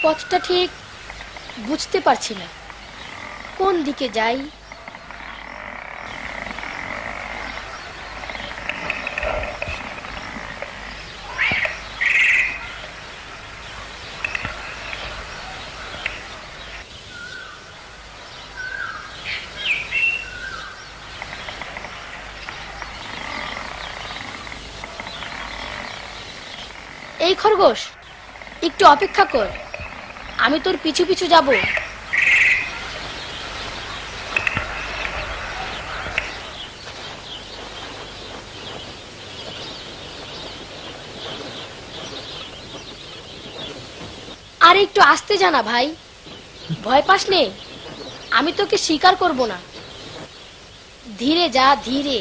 পথটা ঠিক বুঝতে পারছি না, কোন দিকে যাই। এই খরগোশ, একটু অপেক্ষা কর, আমি তোর পিছু পিছু যাব। আর একটু আস্তে জানা ভাই, ভয় পাস নে, আমি তোকে শিকার করব না। ধীরে যা, ধীরে।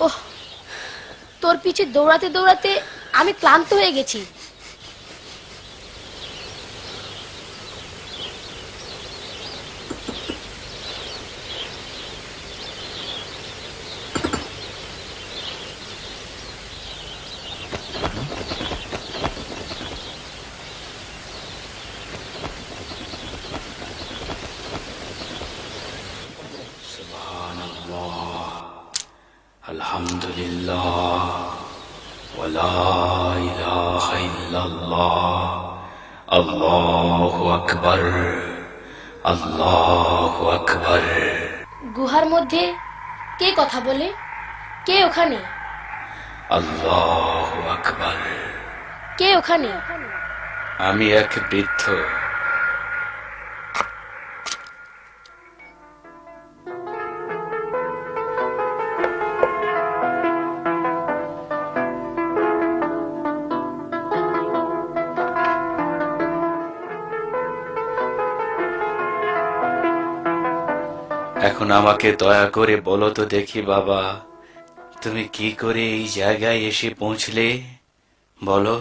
ওহ, তোর পিছে দৌড়াতে দৌড়াতে আমি ক্লান্ত হয়ে গেছি। আলহামদুলিল্লাহ ওয়ালা ইলাহা ইল্লাল্লাহ আল্লাহু আকবার আল্লাহু আকবার। গুহার মধ্যে কে কথা বলে? কে ওখানে? আল্লাহু আকবার। কে ওখানে? আমি এক বৃদ্ধ। এখন আমাকে দয়া করে বলো তো দেখি বাবা, তুমি কি করে এই জায়গায় এসে পৌঁছলে বলো।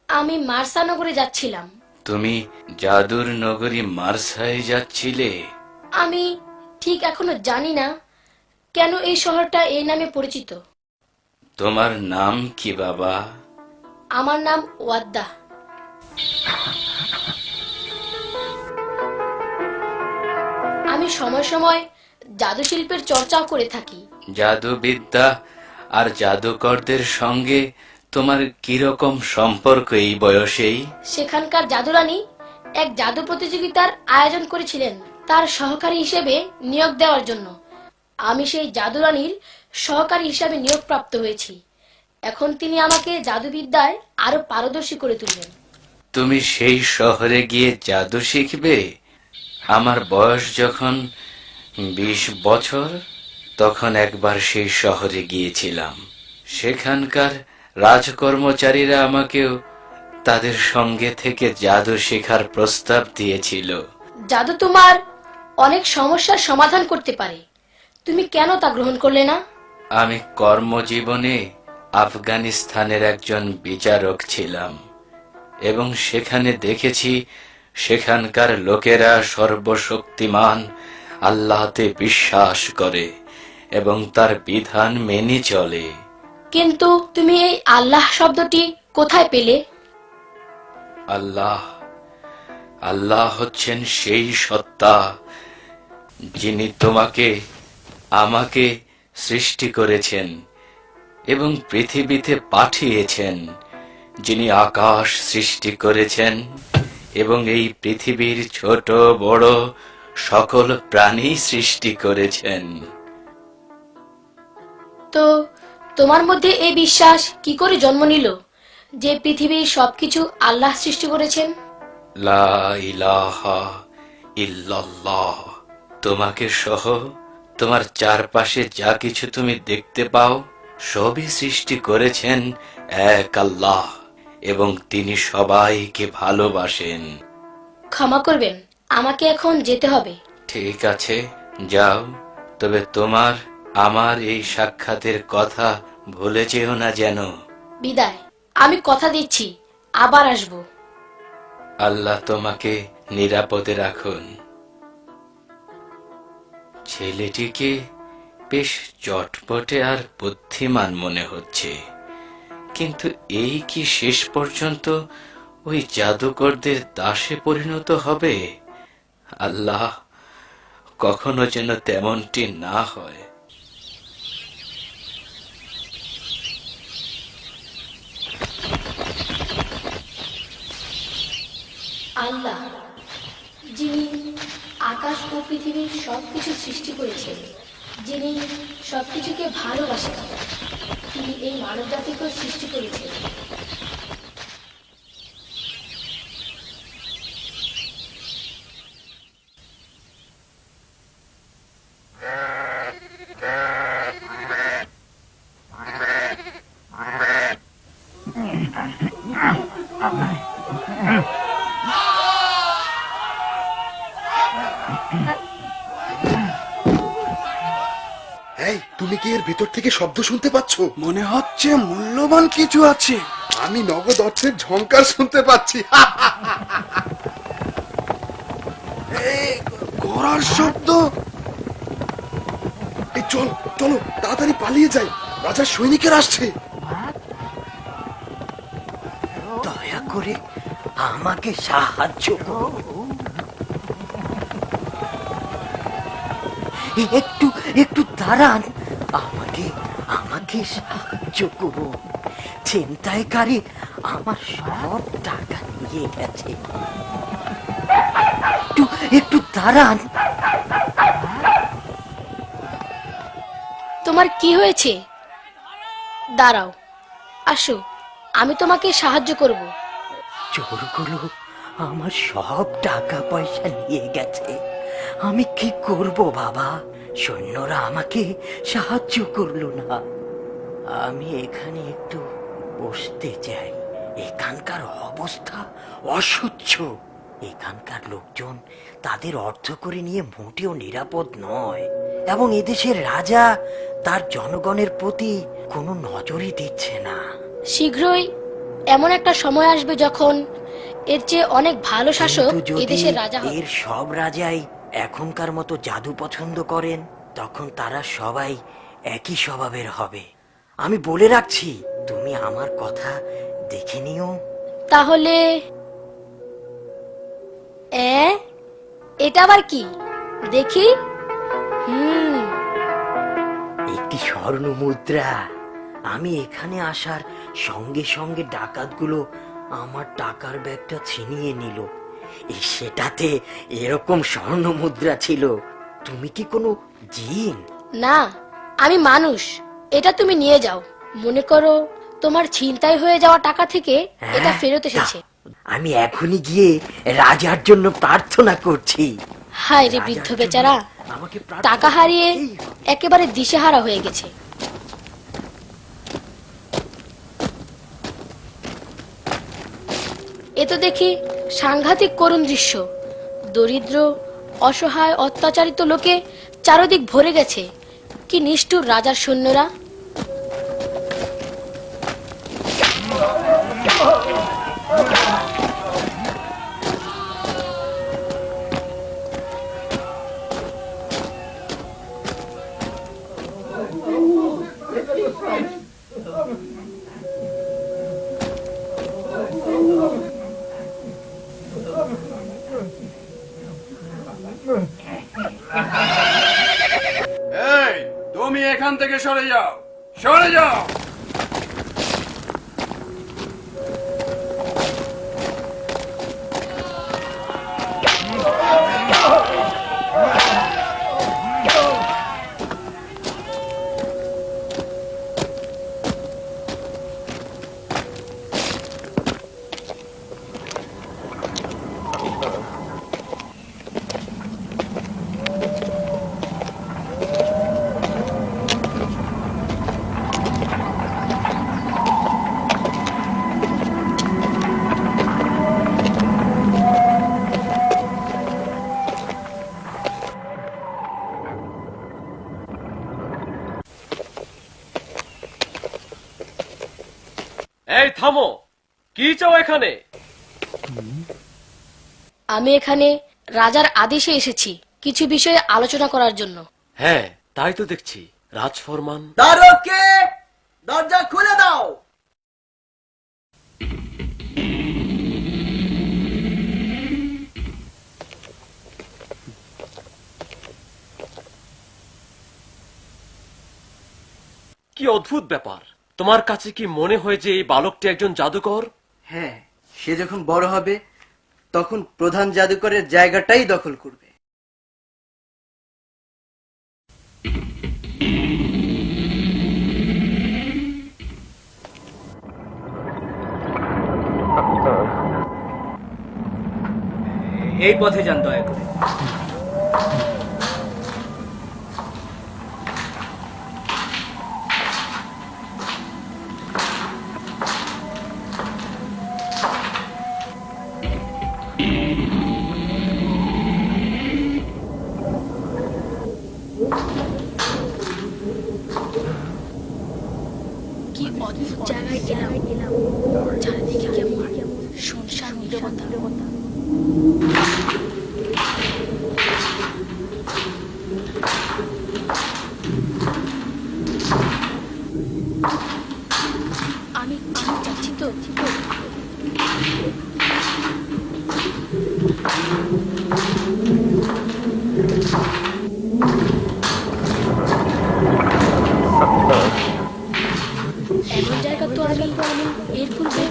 আমি মার্সা নগরে যাচ্ছিলাম। তুমি জাদুর নগরী মার্সায় যাচ্ছিলে? আমি ঠিক এখনো জানি না কেন এই শহরটা এই নামে পরিচিত। তোমার নাম কি বাবা? আমার নাম ওয়াদ্দা। আমি সময় সময় জাদু শিল্পের চর্চাও করে থাকি। জাদুবিদ্যা আর জাদুকরদের সঙ্গে তোমার কিরকম সম্পর্ক এই বয়সেই? সেখানকার জাদুরানী এক জাদু প্রতিযোগিতার আয়োজন করেছিলেন তার সহকারী হিসেবে নিয়োগ দেওয়ার জন্য। আমি সেই জাদুরানীর সহকারী হিসেবে নিয়োগপ্রাপ্ত হয়েছি। এখন তিনি আমাকে জাদুবিদ্যায় আরো পারদর্শী করে তুলবেন। তুমি সেই শহরে গিয়ে জাদু শিখবে? আমার বয়স যখন 20 বছর, তখন একবার সেই শহরে গিয়েছিলাম। সেখানকার রাজকর্মচারীরা আমাকেও তাদের সঙ্গে থেকে জাদু শেখার প্রস্তাব দিয়েছিল। জাদু তোমার অনেক সমস্যার সমাধান করতে পারে, তুমি কেন তা গ্রহণ করলে না? আমি কর্মজীবনে আফগানিস্তানের একজন বিচারক ছিলাম এবং সেখানে দেখেছি সেখানকার লোকেরা সর্বশক্তিমান আল্লাহতে বিশ্বাস করে এবং তার বিধান মেনে চলে। কিন্তু তুমি এই আল্লাহ শব্দটি কোথায় পেলে? আল্লাহ আল্লাহ হচ্ছেন সেই সত্তা যিনি তোমাকে আমাকে সৃষ্টি করেছেন এবং পৃথিবীতে পাঠিয়েছেন, যিনি আকাশ সৃষ্টি করেছেন এবং এই পৃথিবীর ছোট বড় সকল প্রাণী সৃষ্টি করেছেন। তো তোমার মধ্যে এই বিশ্বাস কি করে জন্ম নিল যে পৃথিবীর সবকিছু আল্লাহ সৃষ্টি করেছেন? লা ইলাহা ইল্লাল্লাহ। তোমাকে সহ তোমার চারপাশে যা কিছু তুমি দেখতে পাও সবই সৃষ্টি করেছেন এক আল্লাহ। এবং তিনি সবাইকে ভালোবাসেন। ক্ষমা করবেন, আমাকে এখন যেতে হবে। ঠিক আছে, যাও। তবে তোমার আমার এই সাক্ষাতের কথা ভুলে যেও না যেন। বিদায়। আমি কথা দিচ্ছি, আবার আসবো। আল্লাহ তোমাকে নিরাপদে রাখুন। ছেলেটিকে বেশ চটপটে আর বুদ্ধিমান মনে হচ্ছে, কিন্তু এই কি শেষ পর্যন্ত ওই জাদুকরদের দাসে পরিণত হবে? আল্লাহ, কখনো যেন তেমনটি না হয়। আল্লাহ, যিনি আকাশ ও পৃথিবীর সবকিছু সৃষ্টি করেছেন, যিনি সবকিছুকে ভালোবাসেন, তিনি এই মানব জাতিকেও সৃষ্টি করেছেন। এই, তুমি কি এর ভেতর থেকে শব্দ শুনতে পাচ্ছ? মনে হচ্ছে মূল্যবান কিছু আছে। আমি নগদ অর্থের ঝংকার শুনতে পাচ্ছি। ঘোড়ার শব্দ। এই চলো চলো, তাড়াতাড়ি পালিয়ে যাই, রাজার সৈনিকের আসছে। দয়া করে আমাকে সাহায্য করো। একটু একটু দাঁড়ান, আমাকে আমাকে সাহায্য করো। ছিনতাইকারী আমার সব টাকা নিয়ে গেছে। একটু একটু দাঁড়ান। তোমার কি হয়েছে? দাঁড়াও, আসো, আমি তোমাকে সাহায্য করব। চোরগুলো আমার সব টাকা পয়সা নিয়ে গেছে। আমি কি করব বাবা? সৈন্যরা আমাকে সাহায্য করলো না। আমি এখানে একটু বসতে চাই। এখানকার অবস্থা অসহ্য। এখানকার লোকজন তাদের অর্থ করে নিয়ে মোটেও নিরাপদ নয়, এবং এদেশের রাজা তার জনগণের প্রতি কোনো নজরই দিচ্ছে না। শীঘ্রই এমন একটা সময় আসবে যখন এর চেয়ে অনেক ভালো শাসক কিন্তু যদি এদেশের রাজা হবে। এর সব রাজাই এখনকার মতো জাদু পছন্দ করেন, তখন তারা সবাই একই স্বভাবের হবে। আমি বলে রাখছি, তুমি আমার কথা দেখে নিও। তাহলে এটা আবার কি দেখি? একটি স্বর্ণ মুদ্রা। আমি এখানে আসার সঙ্গে সঙ্গে ডাকাতগুলো আমার টাকার ব্যাগটা ছিনিয়ে নিল। সেটাতে এরকম স্বর্ণ মুদ্রা ছিল। তুমি কি কোনো জিন? না, আমি মানুষ। এটা তুমি নিয়ে যাও। মনে করো তোমার ছিনতাই হয়ে যাওয়া টাকা থেকে এটা ফেরত এসেছে। আমি এখনই গিয়ে রাজার জন্য প্রার্থনা করছি। হায় রে বৃদ্ধ বেচারা, আমাকে টাকা হারিয়ে একেবারে দিশেহারা হয়ে গেছে। এ তো দেখি সাংঘাতিক করুণ দৃশ্য। দরিদ্র, অসহায়, অত্যাচারিত লোকে চারদিক ভরে গেছে। কি নিষ্ঠুর রাজার সৈন্যরা! এই, তুমি এখান থেকে সরে যাও, সরে যাও। থামো, কি চাও এখানে? আমি এখানে রাজার আদেশে এসেছি কিছু বিষয়ে আলোচনা করার জন্য। হ্যাঁ, তাই তো দেখছি। রাজফরমান। দ্বারকে দরজা খুলে দাও। কি অদ্ভুত ব্যাপার! তোমার কাছে কি মনে হয় যে এই বালকটি একজন জাদুকর? হ্যাঁ, সে যখন বড় হবে তখন প্রধান জাদুকরের জায়গাটাই দখল করবে। এই পথে যান দয়া করে। কি অদ্ভুত জায়গায় এলাম, চারিদিকে কেমন শুনশান নীরবতা। আমি ঠিক যাচ্ছি তো? এমন জায়গা তো আমি এর পূর্বে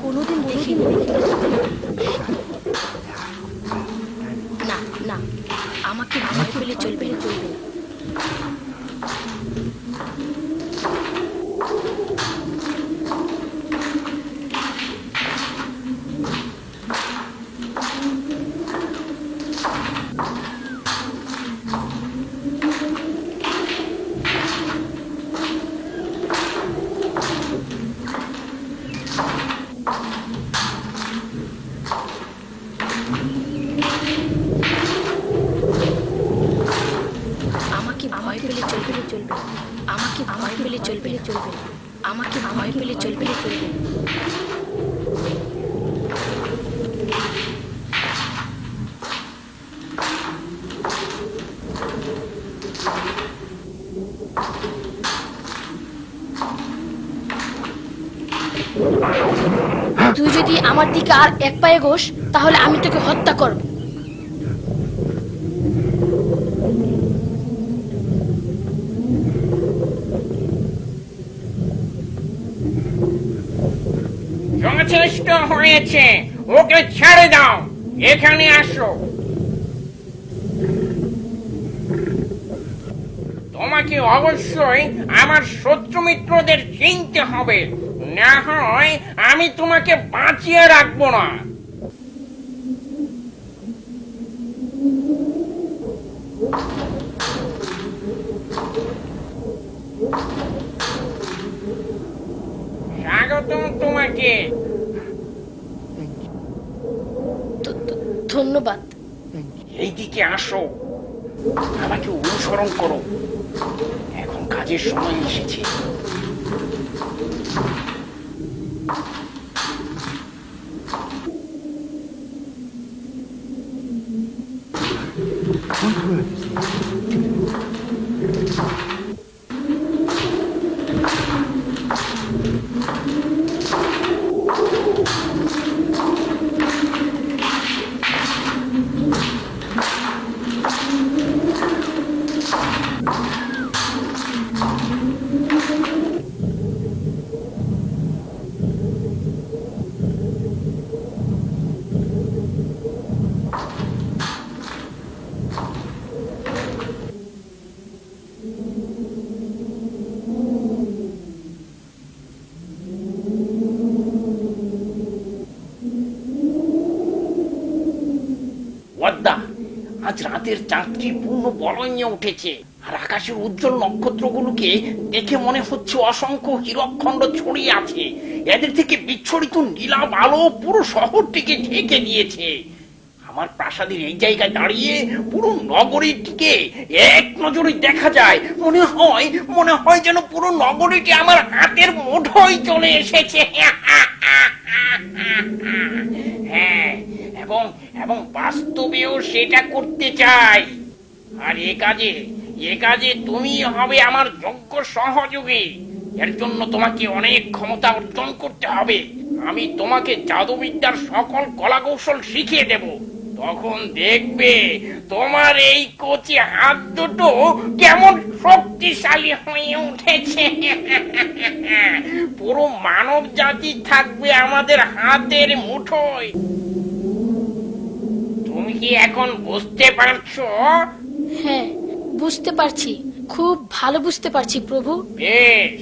কোনোদিন দেখিনি। না না, আমাকে ভয় পেলে চলবে না। আমাকে ভয় পেলে চলবে না। আমাকে ভয় পেলে চলবে না। আমাকে ভয় পেলে চলবে না। তুই যদি আমার দিকে আর এক পায়ে গোস তাহলে আমি তোকে হত্যা করব। যথেষ্ট হয়েছে, ওকে ছেড়ে দাও। এখানে আসো। তোমাকে অবশ্যই আমার শত্রু মিত্রদের চিনতে হবে, না হয় আমি তোমাকে বাঁচিয়ে রাখবো না। স্বাগতম তোমাকে। ধন্যবাদ। এইদিকে আসো, আমাকে অনুসরণ করো। এখন কাজের সময় এসেছে। ওয়াদ্দা, আজ রাতের চাঁদটি পূর্ণ বলয়ে উঠেছে, আর আকাশের উজ্জ্বল নক্ষত্রগুলোকে দেখে মনে হচ্ছে অসংখ্য হীরকখণ্ড ছড়িয়ে আছে। এদের থেকে বিচ্ছুরিত নীলাভ আলো পুরো শহরটিকে ঢেকে দিয়েছে। আমার প্রাসাদের এই জায়গায় দাঁড়িয়ে পুরো নগরীটিকে এক নজরে দেখা যায়। মনে হয় যেন পুরো নগরীটি আমার হাতের মুঠোয় চলে এসেছে। হ্যাঁ, এবং এবং বাস্তবেও সেটা করতে চাই। আর এ কাজে তুমি হবে আমার যোগ্য সহযোগী। এর জন্য তোমাকে অনেক ক্ষমতা অর্জন করতে হবে। আমি তোমাকে জাদুবিদ্যার সকল কলাকৌশল শিখিয়ে দেব। তখন দেখবে তোমার এই কচি হাত দুটো কেমন শক্তিশালী হয়ে উঠেছে। পুরো মানব জাতি থাকবে আমাদের হাতের মুঠোয়। তুমি কি এখন বুঝতে পারছো? হ্যাঁ, বুঝতে পারছি, খুব ভালো বুঝতে পারছি প্রভু। বেশ,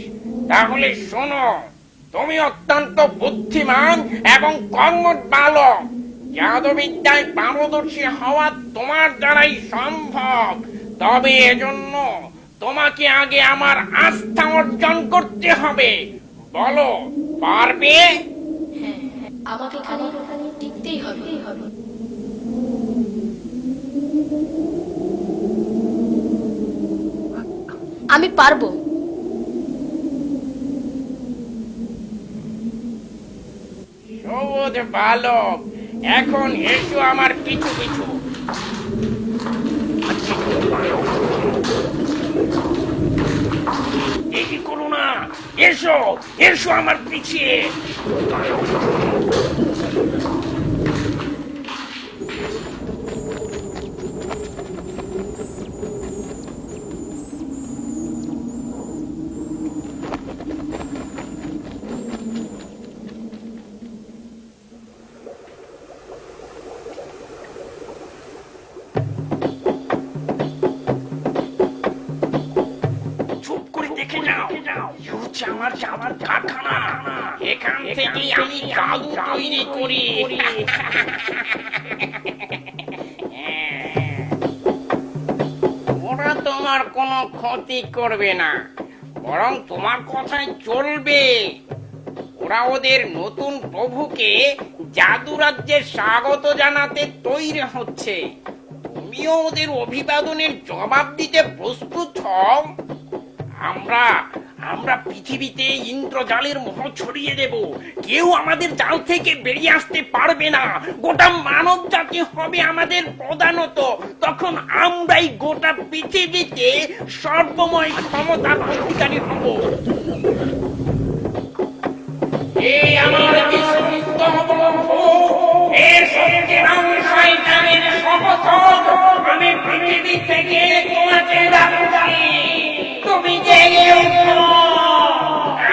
তাহলে শোনো, তুমি অত্যন্ত বুদ্ধিমান এবং কর্মঠ বালক। জাদুবিদ্যায় পারদর্শী হওয়া তোমার দ্বারাই সম্ভব। তবে এজন্য তোমাকে আগে আমার আস্থা অর্জন করতে হবে। বলো, পারবে? হ্যাঁ, আমাকে এখানে টিকতেই হবে। আমি পারবো। সবুজ বালক, এখন এসো আমার পিছু পিছু। দেরি করো না, এসো এসো আমার পিছিয়ে। চুপ করে দেখে নাও, এ হচ্ছে আমার জাদুর কারখানা। এখান থেকেই আমি জাদু তৈরি করি। ওরা তোমার কোনো ক্ষতি করবে না, বরং তোমার কথাই চলবে। ওরা ওদের নতুন প্রভুকে জাদু রাজ্যে স্বাগত জানাতে তৈরি হচ্ছে। তুমিও ওদের অভিবাদনের জবাব দিতে প্রস্তুত হও। আমরা পৃথিবীতে ইন্দ্রজালের মোহ ছড়িয়ে দেব। কেউ আমাদের জাল থেকে বেরিয়ে আসতে পারবে না। গোটা মানব জাতি হবে আমাদের প্রধানত। তখন আমরাই গোটা পৃথিবীতে সর্বময় ক্ষমতার অধিকারী হব। এই আমার বিশুদ্ধ প্রভু, এর সঙ্গে শয়তানের সমর্থন আমি পৃথিবী থেকে তোমাকে রাখছি। তুমি জেগে উঠো।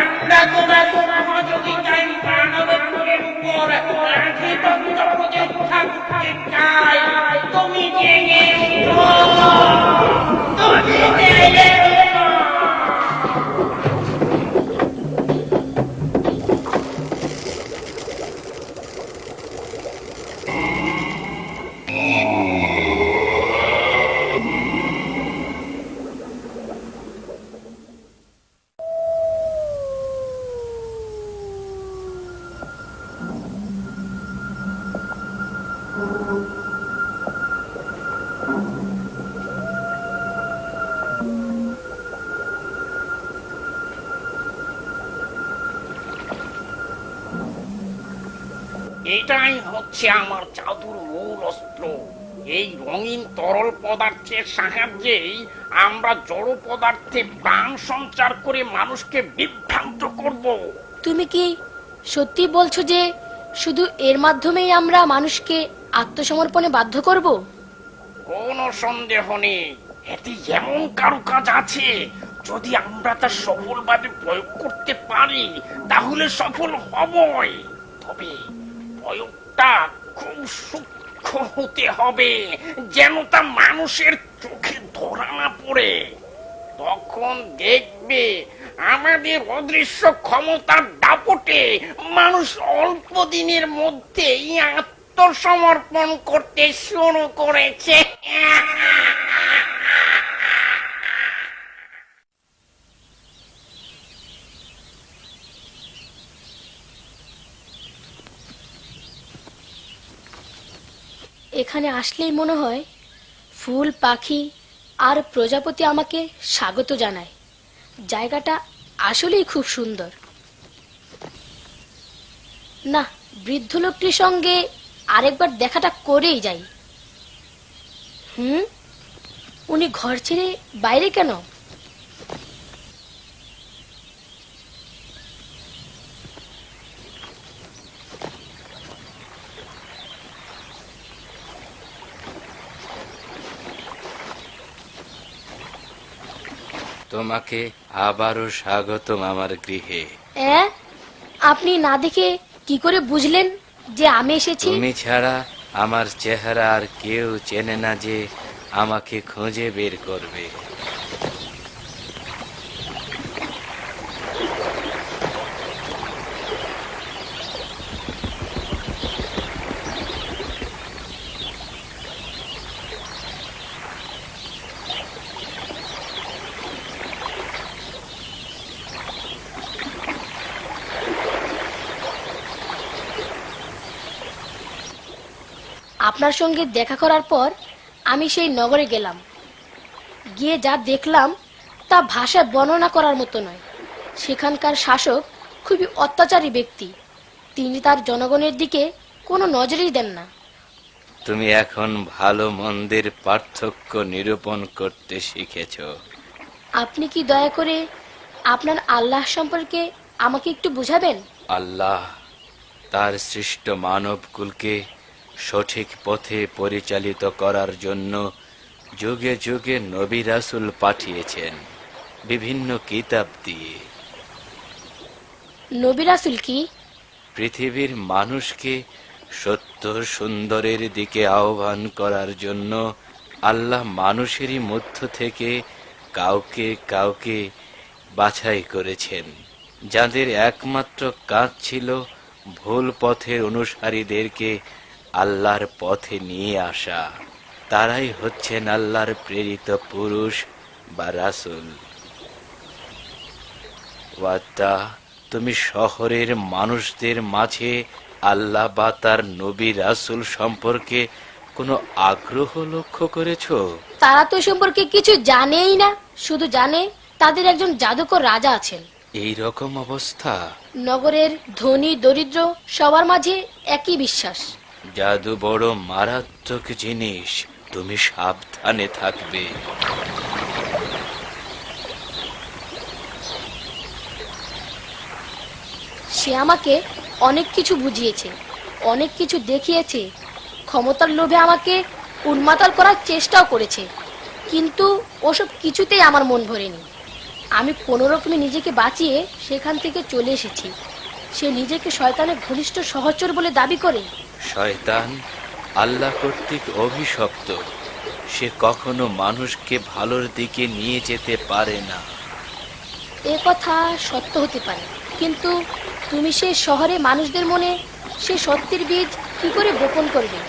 আমরা তোমার সহযোগিতায় মানবের উপর আধিপত্য প্রতিষ্ঠা করতে চাই। তুমি জেগে উঠো। তুমি জেগে উঠো। এটাই হচ্ছে আমার জাদুর মূল অস্ত্র। এই রঙিন তরল পদার্থের সাহায্যেই আমরা জড় পদার্থে প্রাণ সঞ্চার করে মানুষকে বিভ্রান্ত করব। তুমি কি সত্যি বলছো যে শুধু এর মাধ্যমেই আমরা মানুষকে আত্মসমর্পণে বাধ্য করব? কোনো সন্দেহ নেই, এতে এমন কারুকাজ আছে। যদি আমরা তা সফলভাবে প্রয়োগ করতে পারি তাহলে সফল হবই। তবে প্রয়োগটা খুব সূক্ষ্ম হতে হবে, যেন তা মানুষের চোখে ধরা না পড়ে। তখন দেখবে আমাদের অদৃশ্য ক্ষমতার দাপটে মানুষ অল্প দিনের মধ্যেই আত্মসমর্পণ করতে শুরু করেছে। এখানে আসলেই মনে হয় ফুল, পাখি আর প্রজাপতি আমাকে স্বাগত জানায়। জায়গাটা আসলেই খুব সুন্দর। না, বৃদ্ধ লোকটির সঙ্গে আরেকবার দেখাটা করেই যাই। উনি ঘর ছেড়ে বাইরে কেন? তোমাকে আবারও স্বাগতম আমার গৃহে। আপনি না দেখে কি করে বুঝলেন যে আমি এসেছি? তুমি ছাড়া আমার চেহারা আর কেউ চেনে না যে আমাকে খুঁজে বের করবে। আপনার সঙ্গে দেখা করার পর আমি সেই নগরে গেলাম। গিয়ে যা দেখলাম তা ভাষায় বর্ণনা করার মতো নয়। সেখানকার শাসক খুবই অত্যাচারী ব্যক্তি। তিনি তার জনগণের দিকে কোনো নজরই দেন না। তুমি এখন ভালো মন্দের পার্থক্য নিরূপণ করতে শিখেছ। আপনি কি দয়া করে আপনার আল্লাহ সম্পর্কে আমাকে একটু বুঝাবেন? আল্লাহ তার সৃষ্ট মানবকুলকে সঠিক পথে পরিচালিত করার জন্য যুগে যুগে নবী রাসূল পাঠিয়েছেন বিভিন্ন কিতাব দিয়ে। নবী রাসূল কি? পৃথিবীর মানুষকে সত্য সুন্দরের দিকে আহ্বান করার জন্য আল্লাহ মানুষেরই মধ্য থেকে কাউকে কাউকে বাছাই করেছেন, যাদের একমাত্র কাজ ছিল ভুল পথের অনুসারীদেরকে আল্লাহর পথে নিয়ে আসা। তারাই হচ্ছেন আল্লাহর প্রেরিত পুরুষ বা রাসূল। ওয়াদা, তুমি শহরের মানুষদের মাঝে আল্লাহ বা তার নবী রাসূল সম্পর্কে কোনো আগ্রহ লক্ষ্য করেছো? তারা তো সম্পর্কে কিছু জানেই না, শুধু জানে তাদের একজন জাদুকর রাজা আছেন। এই রকম অবস্থা? নগরের ধনী দরিদ্র সবার মাঝে একই বিশ্বাস। জাদু বড় মারাত্মক জিনিস, তুমি সাবধানে থাকবে। সে আমাকে অনেক কিছু বুঝিয়েছে, অনেক কিছু দেখিয়েছে, ক্ষমতার লোভে আমাকে উন্মাতাল করার চেষ্টাও করেছে, কিন্তু ওসব কিছুতেই আমার মন ভরেনি। আমি কোনোরকমে নিজেকে বাঁচিয়ে সেখান থেকে চলে এসেছি। সে নিজেকে শয়তানের ঘনিষ্ঠ সহচর বলে দাবি করে। শয়তান আল্লাহ কর্তৃক অভিশপ্ত, সে কখনো মানুষকে ভালোর দিকে নিয়ে যেতে পারে না। এ কথা সত্য হতে পারে, কিন্তু তুমি সেই শহরে মানুষদের মনে সে সত্যের বীজ কি করে বপন করবে?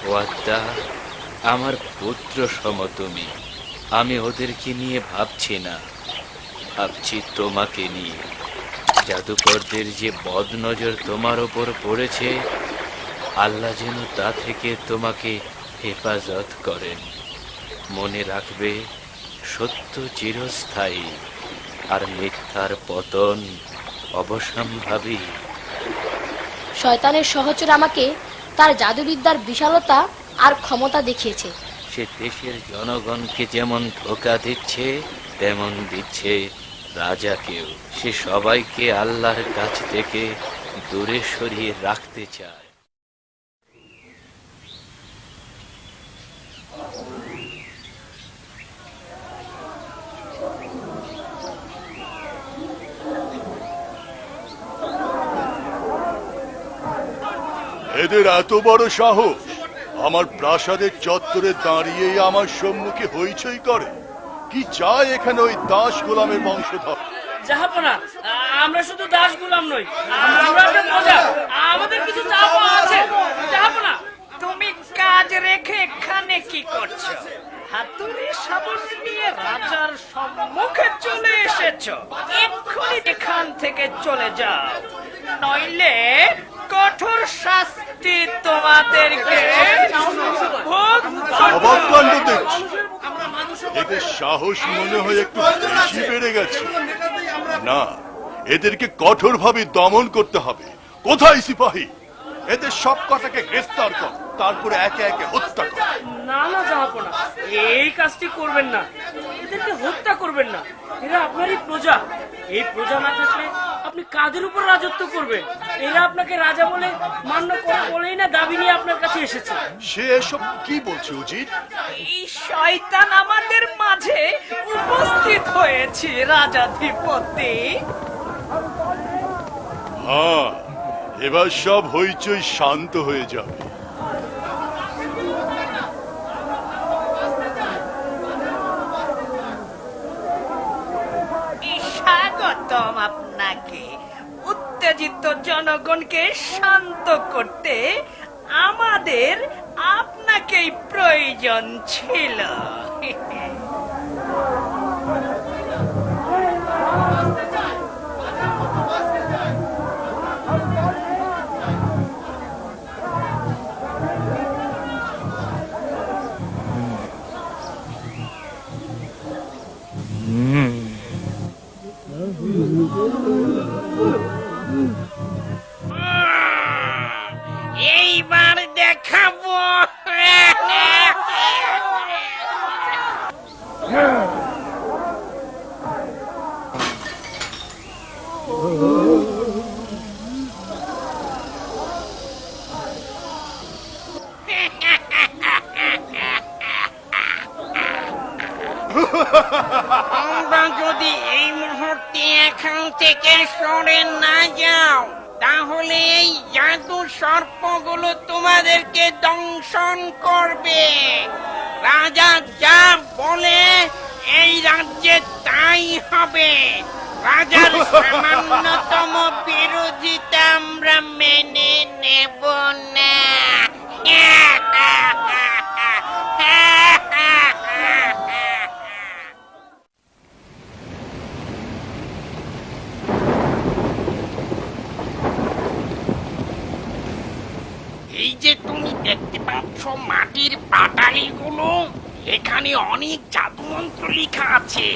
ওয়াদা, আমার পুত্র সম তুমি। আমি ওদেরকে নিয়ে ভাবছি না, ভাবছি তোমাকে নিয়ে। জাদুকরদের যে বদনজর তোমার ওপর পড়েছে, আল্লাহ যেন তা থেকে তোমাকে হেফাজত করেন। মনে রাখবে, সত্য চিরস্থায়ী আর মিথ্যার পতন অবশ্যম্ভাবী। শয়তানের সহচর আমাকে তার জাদুবিদ্যার বিশালতা আর ক্ষমতা দেখিয়েছে। সে দেশের জনগণকে যেমন ধোঁকা দিচ্ছে, তেমন দিচ্ছে রাজাকেও। সে সবাইকে আল্লাহর কাছ থেকে দূরে সরিয়ে রাখতে চায়। এদের এত বড় সাহস, আমার প্রাসাদের চত্বরে দাঁড়িয়েই আমার সম্মুখে হইচই করে। কি চায় এখানে ওই দাস গোলামের বংশধর? জাহাপনা, আমরা শুধু দাস গোলাম নই, আমরা একটা প্রজা। আমাদের কিছু চাওয়া আছে। জাহাপনা, তুমি কাজ রেখে এখানে কি করছো? হাতুড়ি শাবল নিয়ে রাজার সম্মুখে চলে এসেছো। এক্ষুনি এখান থেকে চলে যাও, নইলে কঠোর শাস্তি তোমাদেরকে ভোগ অবাক কাণ্ড দেখছি। এদের সাহস মনে হয় একটু বেশি বেড়ে গেছে। না, এদেরকে কঠোরভাবে দমন করতে হবে। কোথায় সিপাহী? এদের সব কটাকে গ্রেফতার কর, তারপরে একে একে হত্যা কর। না না জাহাপনা, এই কাজটি করবেন না। এদেরকে হত্যা করবেন না। এরা আপনারই প্রজা। এই প্রজা না থাকলে আপনি কাদের উপর রাজত্ব করবেন? এরা আপনাকে রাজা বলে মান্য করে বলেই না দাবি নিয়ে আপনার কাছে এসেছে। সে এসব কি বলছে উজির? এই শয়তান আমাদের মাঝে উপস্থিত হয়েছে রাজাধিপতি। হ্যাঁ, এবার সব হইচই শান্ত হয়ে যাবে। স্বাগতম আপনাকে। উত্তেজিত জনগণকে শান্ত করতে আমাদের আপনাকেই প্রয়োজন ছিল। এইবার দেখাবো। তোমরা যদি এই মুহূর্তে এখান থেকে সরে না যাও, তাহলে এই জাদু সর্পগুলো তোমাদেরকে দংশন করবে। রাজা যা বলে এই রাজ্যে তাই হবে। রাজার সামান্যতম বিরোধিতা আমরা মেনে নেব না। এই যে তুমি দেখতে পাচ্ছ মাটির পাটালিগুলো, এখানে অনেক জাদুমন্ত্র লেখা আছে।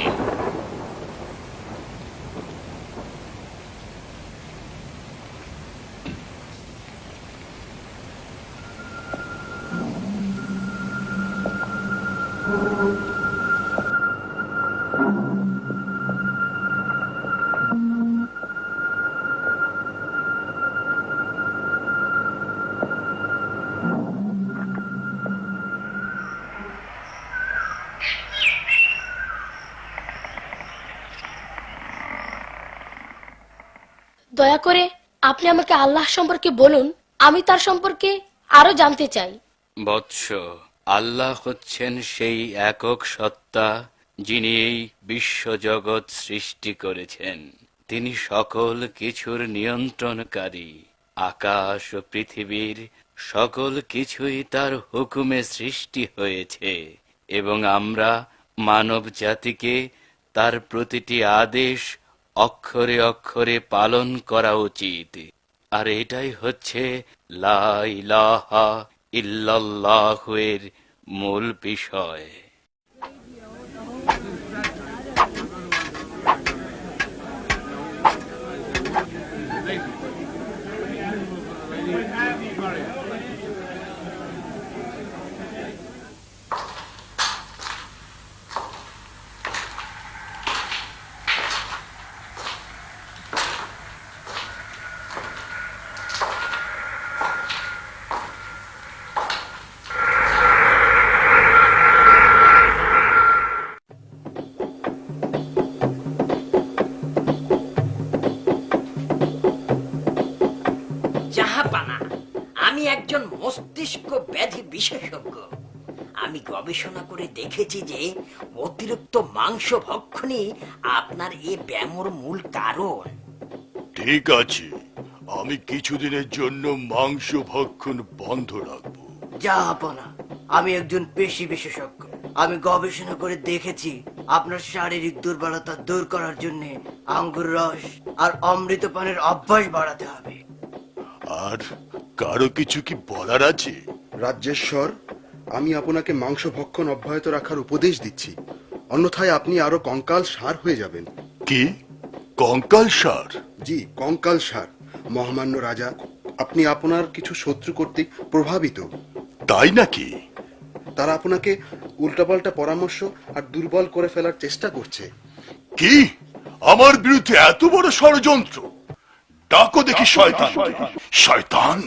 দয়া করে আপনি আমাকে আল্লাহ সম্পর্কে বলুন, আমি তার সম্পর্কে আরো জানতে চাই। বৎস, আল্লাহ হচ্ছেন সেই একক সত্তা যিনি এই বিশ্বজগৎ সৃষ্টি করেছেন। তিনি সকল কিছুর নিয়ন্ত্রণকারী। আকাশ ও পৃথিবীর সকল কিছুই তার হুকুমে সৃষ্টি হয়েছে এবং আমরা মানব জাতিকে তার প্রতিটি আদেশ অক্ষরে অক্ষরে পালন করা উচিত। আর এটাই হচ্ছে লা ইলাহা ইল্লাল্লাহের মূল বিষয়। জাহাপানা, আমি একজন মস্তিষ্ক ব্যাধি বিশেষজ্ঞ। আমি গবেষণা করে দেখেছি যে অতিরিক্ত মাংস ভক্ষণই আপনার এই ব্যামোর মূল কারণ। ঠিক আছে, আমি কিছুদিনের জন্য মাংস ভক্ষণ বন্ধ রাখবো। জাহাপনা, আমি একজন পেশি বিশেষজ্ঞ। আমি গবেষণা করে দেখেছি আপনার শারীরিক দুর্বলতা দূর করার জন্য আঙ্গুর রস আর অমৃত পানের অভ্যাস বাড়াতে হবে। আর কারো কিছু কি বলার আছে? রাজ্যেশ্বর, আমি আপনাকে মাংস ভক্ষণ অব্যাহত রাখার উপদেশ দিচ্ছি, অন্যথায় আপনি আরো কঙ্কাল সার হয়ে যাবেন। কি কঙ্কাল সার? জি, কঙ্কাল সার। মহামান্য রাজা, আপনি আপনার কিছু শত্রু কর্তৃক প্রভাবিত। তাই নাকি? তারা আপনাকে উল্টাপাল্টা পরামর্শ আর দুর্বল করে ফেলার চেষ্টা করছে। কি আমার বিরুদ্ধে এত বড় ষড়যন্ত্র? ডাকো দেখি শয়তান। শয়তান,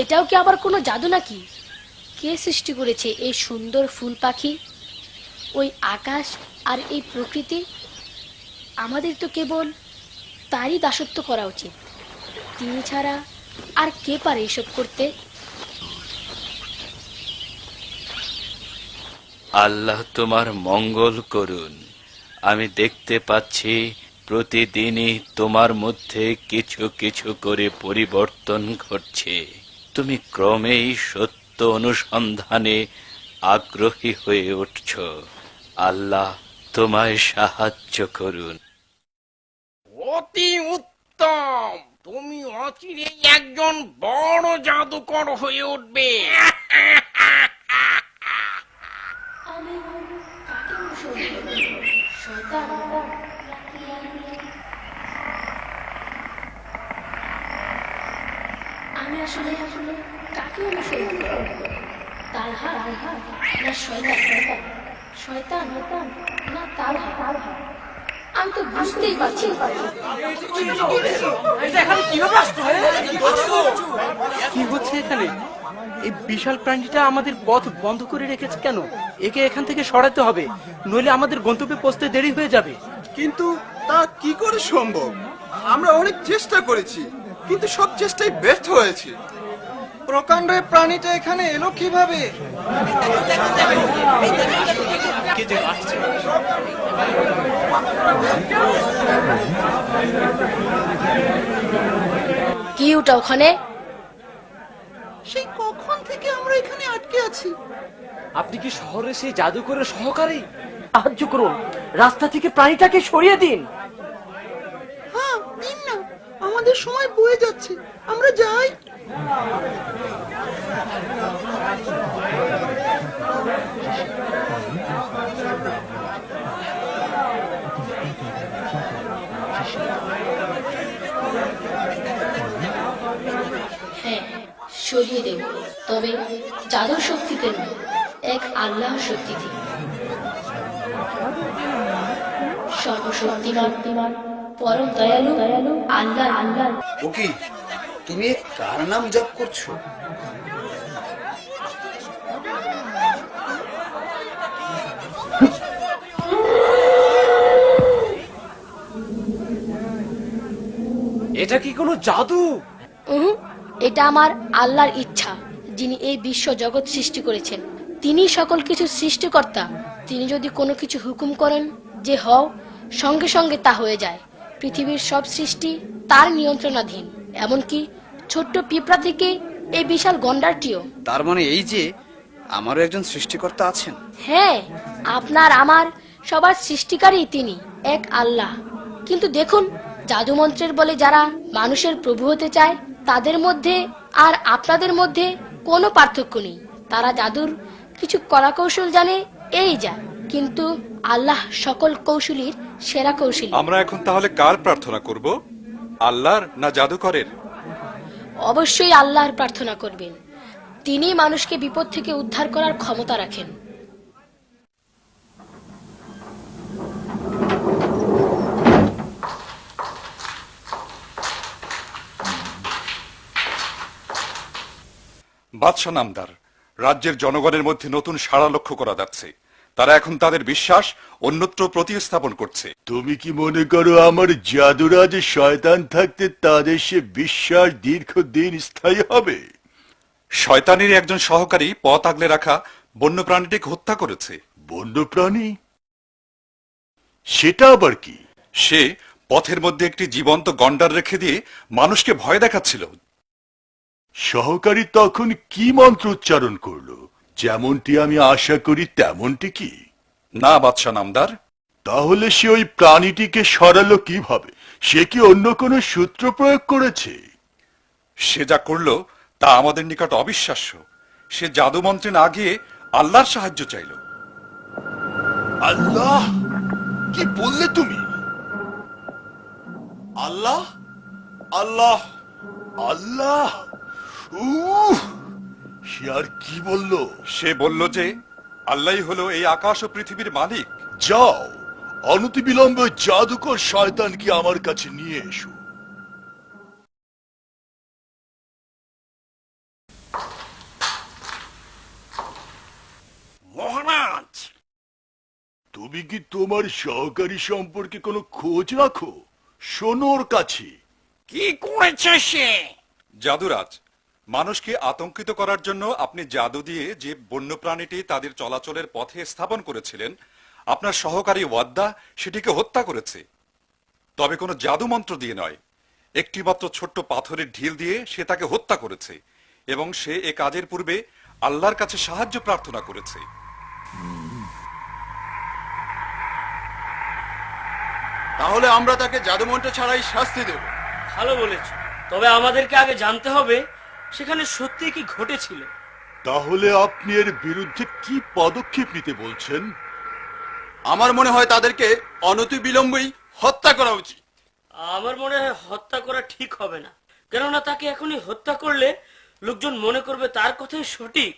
এটাও কি আবার কোনো জাদু নাকি? কে সৃষ্টি করেছে এই সুন্দর ফুল পাখি, ওই আকাশ আর এই প্রকৃতি? আমাদের তো কেবল তারই দাসত্ব করা উচিত। তিনি ছাড়া আর কে পারে এসব করতে? আল্লাহ তোমার মঙ্গল করুন। আমি দেখতে পাচ্ছি প্রতিদিনই তোমার মধ্যে কিছু কিছু করে পরিবর্তন ঘটছে। তুমি ক্রমেই সত্য অনুসন্ধানে আগ্রহী হয়ে উঠছ। আল্লাহ তোমায় সাহায্য করুন। অতি উত্তম, তুমি অচিরেই একজন বড় জাদুকর হয়ে উঠবে। আমি আসলে কাকে অনুসরণ করব? তালহা না শয়তান? শয়তান না তালহা? আমি তো বুঝতেই পারছি না। কি হচ্ছে এখানে? এই বিশাল প্রাণীটা আমাদের পথ বন্ধ করে রেখেছে কেন? একে এখান থেকে সরাতে হবে, নইলে আমাদের গন্তব্যে পৌঁছতে দেরি হয়ে যাবে। কিন্তু তা কি করে সম্ভব? আমরা অনেক চেষ্টা করেছি, কিন্তু সব চেষ্টাই ব্যর্থ হয়েছে। প্রকাণ্ড এই প্রাণীটা এখানে এলো কিভাবে? কি ওটা ওখানে? সেই কখন থেকে আমরা এখানে আটকে আছি। আপনি কি শহরে সেই জাদুকরের সহকারী? সাহায্য করুন, রাস্তা থেকে প্রাণীটাকে সরিয়ে দিন। হ্যাঁ, দিন না, আমাদের সময় বয়ে যাচ্ছে, আমরা যাই। হ্যাঁ, সরিয়ে দেব, তবে জাদুর শক্তিতে নয়, এক আল্লাহর শক্তিতে। সর্বশক্তিমান পরম দয়ালু আল্লাহ। ও কি, তুমি কার নাম জপ করছো? এটা কি কোনো জাদু? এটা আমার আল্লাহর ইচ্ছা, যিনি এই বিশ্ব জগৎ সৃষ্টি করেছেন। তিনি সকল কিছু সৃষ্টিকর্তা। তিনি যদি কোনো কিছু হুকুম করেন যে হও, সঙ্গে সঙ্গে তা হয়ে যায়। পৃথিবীর সব সৃষ্টি তার নিয়ন্ত্রণাধীন, এমনকি ছোট্ট পিঁপড়া থেকে এই বিশাল গন্ডারটিও। তার মানে এই যে আমারও একজন সৃষ্টিকর্তা আছেন। হ্যাঁ, আপনার আমার সবার সৃষ্টিকারী তিনি, এক আল্লাহ। কিন্তু দেখুন, জাদুমন্ত্রের বলে যারা মানুষের প্রভু হতে চায়, তাদের মধ্যে আর আপনাদের মধ্যে কোনো পার্থক্য নেই। তারা জাদুর কিছু কলাকৌশল জানে, এই যা। কিন্তু আল্লাহ সকল কৌশলীর সেরা কৌশলী। আমরা এখন তাহলে কার প্রার্থনা করব, আল্লাহর না জাদুকরের? অবশ্যই আল্লাহর প্রার্থনা করবেন। তিনি মানুষকে বিপদ থেকে উদ্ধার করার ক্ষমতা রাখেন। বাদশাহ নামদার, রাজ্যের জনগণের মধ্যে নতুন সাড়া লক্ষ্য করা যাচ্ছে। তারা এখন তাদের বিশ্বাস অন্যত্র প্রতিস্থাপন করছে। তুমি কি মনে করো আমার জাদুরাজে শয়তান থাকতে তাদের সে বিশ্বাস দীর্ঘদিন স্থায়ী হবে? শয়তানের একজন সহকারী পথ আগলে রাখা বন্যপ্রাণীটিকে হত্যা করেছে। বন্যপ্রাণী? সেটা আবার কি? সে পথের মধ্যে একটি জীবন্ত গন্ডার রেখে দিয়ে মানুষকে ভয় দেখাচ্ছিল। সহকারী তখন কি মন্ত্র উচ্চারণ করলো? যেমনটি আমি আশা করি তেমনটি কি? না বাদশাহ নামদার। তাহলে সে ওই প্রাণীটিকে সরালো কিভাবে? সে কি অন্য কোনো সূত্র প্রয়োগ করেছে? সে যা করলো তা আমাদের নিকট অবিশ্বাস্য। সে জাদুমন্ত্রে না গিয়ে আল্লাহর সাহায্য চাইল। আল্লাহ? কি বললে তুমি? আল্লাহ? আল্লাহ? আল্লাহ? সে আর কি বলল? সে বলল যে আল্লাহই হলো এই আকাশ ও পৃথিবীর মালিক। যাও, অনতিবিলম্বে জাদুকর শয়তানকে আমার কাছে নিয়ে এসো। মহারাজ, তুমি কি তোমার সহকারী সম্পর্কে কোনো খোঁজ রাখো? শোনো ওর কাছে। কি করেছে সে? জাদুরাজ, মানুষকে আতঙ্কিত করার জন্য আপনি জাদু দিয়ে যে বন্যপ্রাণীটি তাদের চলাচলের পথে স্থাপন করেছিলেন, আপনার সহকারী ওয়াদ্দা সেটিকে হত্যা করেছে। তবে কোনো জাদু মন্ত্র দিয়ে নয়, একটি মাত্র ছোট্ট পাথরের ঢিল দিয়ে সে তাকে হত্যা করেছে এবং সে এ কাজের পূর্বে আল্লাহর কাছে সাহায্য প্রার্থনা করেছে। তাহলে আমরা তাকে জাদুমন্ত্র ছাড়াই শাস্তি দেব। ভালো বলেছ, তবে আমাদেরকে আগে জানতে হবে সেখানে সত্যি কি ঘটেছিল। তাহলে আপনি এর বিরুদ্ধে কি পদক্ষেপ নিতে বলছেন? আমার মনে হয় তাদেরকে অনতিবিলম্বেই হত্যা করা উচিত। আমার মনে হয় হত্যা করা ঠিক হবে না, কেননা তাকে এখনই হত্যা করলে লোকজন মনে করবে তার কথাই সঠিক।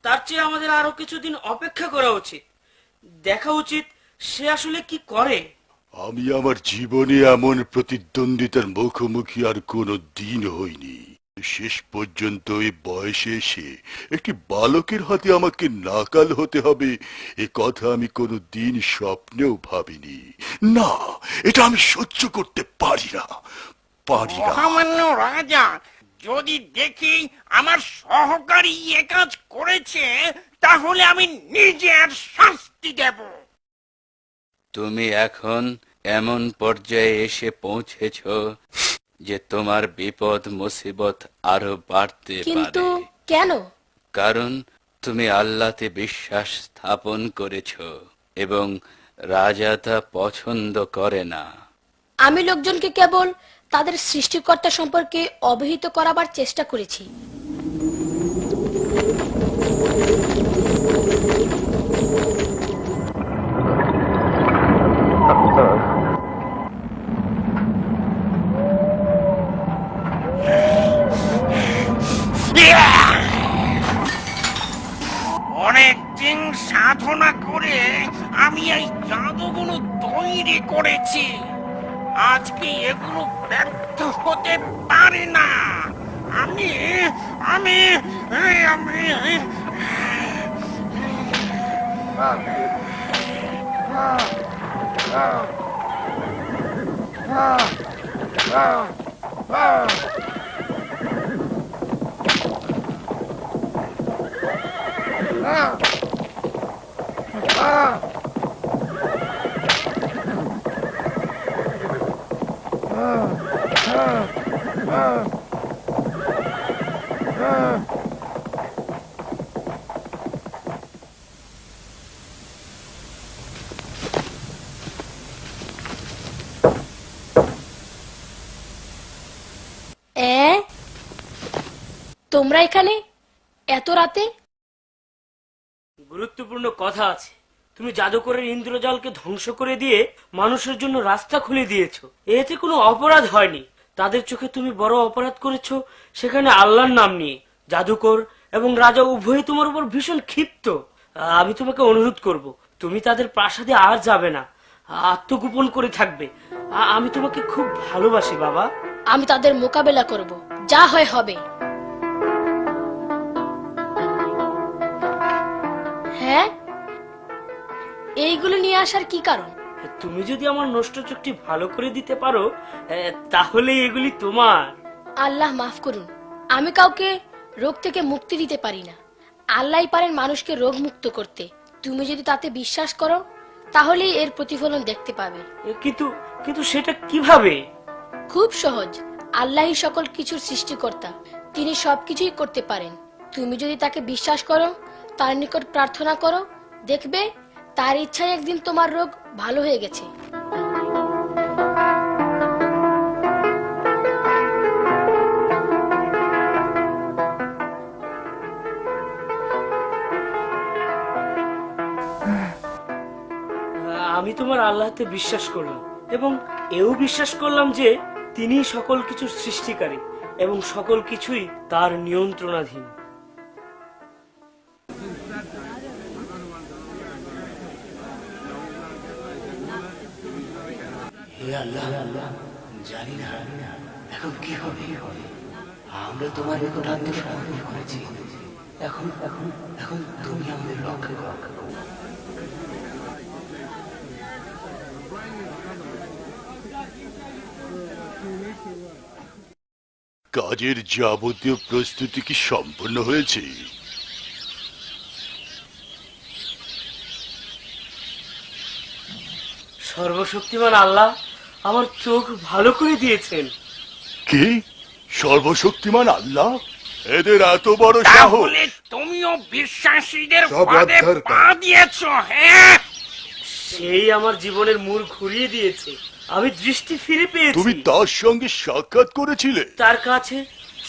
তার চেয়ে আমাদের আরো কিছুদিন অপেক্ষা করা উচিত, দেখা উচিত সে আসলে কি করে। আমি আমার জীবনে এমন প্রতিদ্বন্দ্বিতার মুখোমুখি আর কোনো দিন হইনি। শেষ পর্যন্ত এই বয়সে এসে একটি বালকের হাতে আমাকে নাকাল হতে হবে, এ কথা আমি কোনো দিন স্বপ্নেও ভাবিনি। না, এটা আমি সহ্য করতে পারি না, পারি না। মহামান্য রাজা, যদি দেখি আমার সহকারী এ কাজ করেছে, তাহলে আমি নিজে আর শাস্তি দেব। তুমি এখন এমন পর্যায়ে এসে পৌঁছেছ যে তোমার বিপদ মুসিবত আরো বাড়তে কিন্তু পারে। কেন? কারণ তুমি আল্লাহতে বিশ্বাস স্থাপন করেছ এবং রাজা তা পছন্দ করে না। আমি লোকজনকে কেবল তাদের সৃষ্টিকর্তা সম্পর্কে অবহিত করাবার চেষ্টা করেছি। অনেকদিন সাধনা করে আমি এই জাদুগুলো তৈরি করেছি। আজকে এগুলো ব্যর্থ হতে পারে না। আমি আমি আমি তোমরা এখানে এত রাতে? গুরুত্বপূর্ণ কথা আছে। তুমি জাদুকরের ইন্দ্রজালকে ধ্বংস করে দিয়ে মানুষের জন্য রাস্তা খুলে দিয়েছো। এতে কোনো অপরাধ হয়নি। তাদের চোখে তুমি বড় অপরাধ করেছো, সেখানে আল্লাহর নাম নিয়ে। জাদুকর এবং রাজা উভয়ই তোমার উপর ভীষণ ক্ষিপ্ত। আমি তোমাকে অনুরোধ করব, তুমি তাদের প্রাসাদে আর যাবে না, আত্মগোপন করে থাকবে। আমি তোমাকে খুব ভালোবাসি বাবা। আমি তাদের মোকাবেলা করব, যা হয় হবে। এইগুলো নিয়ে আসার কি কারণ? তুমি যদি আমার নষ্ট চোখটি ভালো করে দিতে পারো তাহলে এগুলি তোমার। আল্লাহ মাফ করুন, আমি কাউকে রোগ থেকে মুক্তি দিতে পারি না। আল্লাহই পারেন মানুষকে রোগ মুক্ত করতে। তুমি যদি তাতে বিশ্বাস করো তাহলেই এর প্রতিফলন দেখতে পাবে। কিন্তু কিন্তু সেটা কিভাবে? খুব সহজ। আল্লাহই সকল কিছুর সৃষ্টিকর্তা, তিনি সবকিছুই করতে পারেন। তুমি যদি তাকে বিশ্বাস করো, তার নিকট প্রার্থনা করো, দেখবে তার ইচ্ছায় একদিন তোমার রোগ ভালো হয়ে গেছে। আমি তোমার আল্লাহতে বিশ্বাস করলাম এবং এও বিশ্বাস করলাম যে তিনি সকল কিছুর সৃষ্টিকারী এবং সকল কিছুই তার নিয়ন্ত্রণাধীন। হে আল্লাহ, জানি না এখন কি হবে। আমরা তোমার নিকট আত্মসমর্পণ করেছি। এখন এখন এখন তুমি আমাদের রক্ষা করো। কাজের যাবতীয় প্রস্তুতি কি সম্পন্ন হয়েছে? সর্বশক্তিমান আল্লাহ আমার চোখ ভালো করে দিয়েছেন। কি? সর্বশক্তিমান আল্লাহ? এদের এত বড় সাহস! তাহলে তুমিও বিশ্বাসীদের সব ফাঁদে অধ্যার পা কাজ। দিয়েছো, হ্যাঁ? সেই আমার জীবনের মূল ঘুরিয়ে দিয়েছে। আমি দৃষ্টি ফিরে পেয়েছি। তুমি তার সঙ্গে সাক্ষাৎ করেছিলে? তার কাছে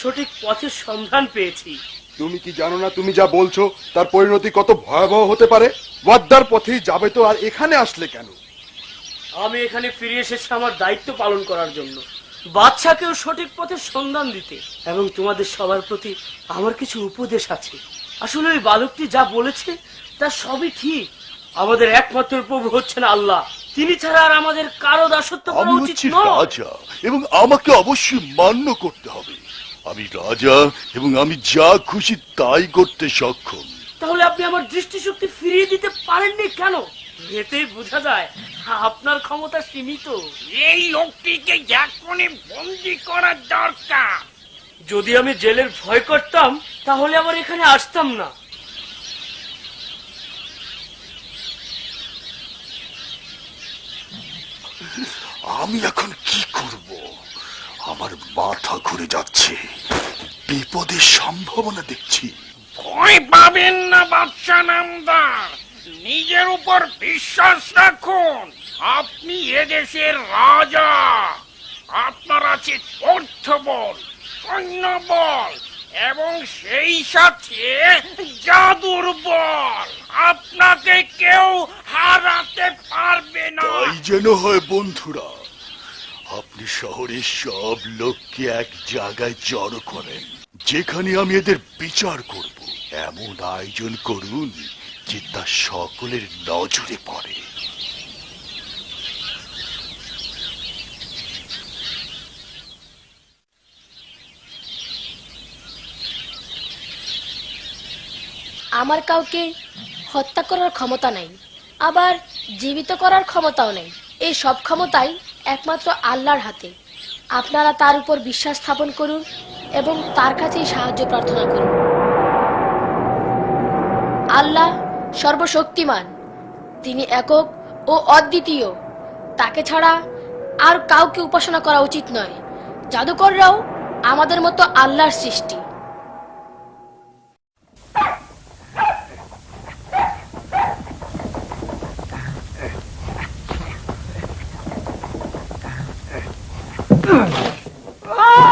সঠিক পথের সন্ধান পেয়েছি। তুমি কি জানো না তুমি যা বলছো তার পরিণতি কত ভয়াবহ হতে পারে? ওয়াদ্দার পথেই যাবে তো আর এখানে আসলে কেন? আমি এখানে ফিরে এসেছি আমার দায়িত্ব পালন করার জন্য, বাদশাকেও সঠিক পথের সন্ধান দিতে। এবং তোমাদের সবার প্রতি আমার কিছু উপদেশ আছে। আসলে ওই বালকটি যা বলেছে তা সবই ঠিক। আমাদের একমাত্র প্রভু হচ্ছেন আল্লাহ, তিনি ছাড়া আর আমাদের কারো দাসত্ব করা আমি উচিত হচ্ছি নয়। রাজা এবং আমাকে অবশ্যই মান্য করতে হবে। আমি রাজা এবং আমি যা খুশি তাই করতে সক্ষম। তাহলে আপনি আমার দৃষ্টিশক্তি ফিরিয়ে দিতে পারেননি কেন? এতেই বোঝা যায় আপনার ক্ষমতা সীমিত। এই লোকটিকে এখনই বন্দি করার দরকার। যদি আমি জেলের ভয় করতাম তাহলে আমার এখানে আসতাম না। আমি এখন কি করব? আমার মাথা ঘুরে যাচ্ছে। বিপদের সম্ভাবনা দেখছি। ভয় পাবেন না বাদশা নামদার, নিজের উপর বিশ্বাস রাখুন। আপনি এদেশের রাজা। আপনার আছে অর্থবল, সৈন্যবল এবং সেই সাথে জাদুর বল। আপনাকে কেউ হারাতে পারবে না। তাই যেন হয় বন্ধুরা। আপনি শহরের সব লোককে এক জায়গায় জড়ো করেন, যেখানে আমি এদের বিচার করব। এমন আয়োজন করুন যে তা সকলের নজরে পড়ে। আমার কাউকে হত্যা করার ক্ষমতা নাই, আবার জীবিত করার ক্ষমতাও নেই। এই সব ক্ষমতাই একমাত্র আল্লাহর হাতে। আপনারা তার উপর বিশ্বাস স্থাপন করুন এবং তার কাছেই সাহায্য প্রার্থনা করুন। আল্লাহ সর্বশক্তিমান, তিনি একক ও অদ্বিতীয়। তাকে ছাড়া আর কাউকে উপাসনা করা উচিত নয়। জাদুকররাও আমাদের মতো আল্লাহর সৃষ্টি।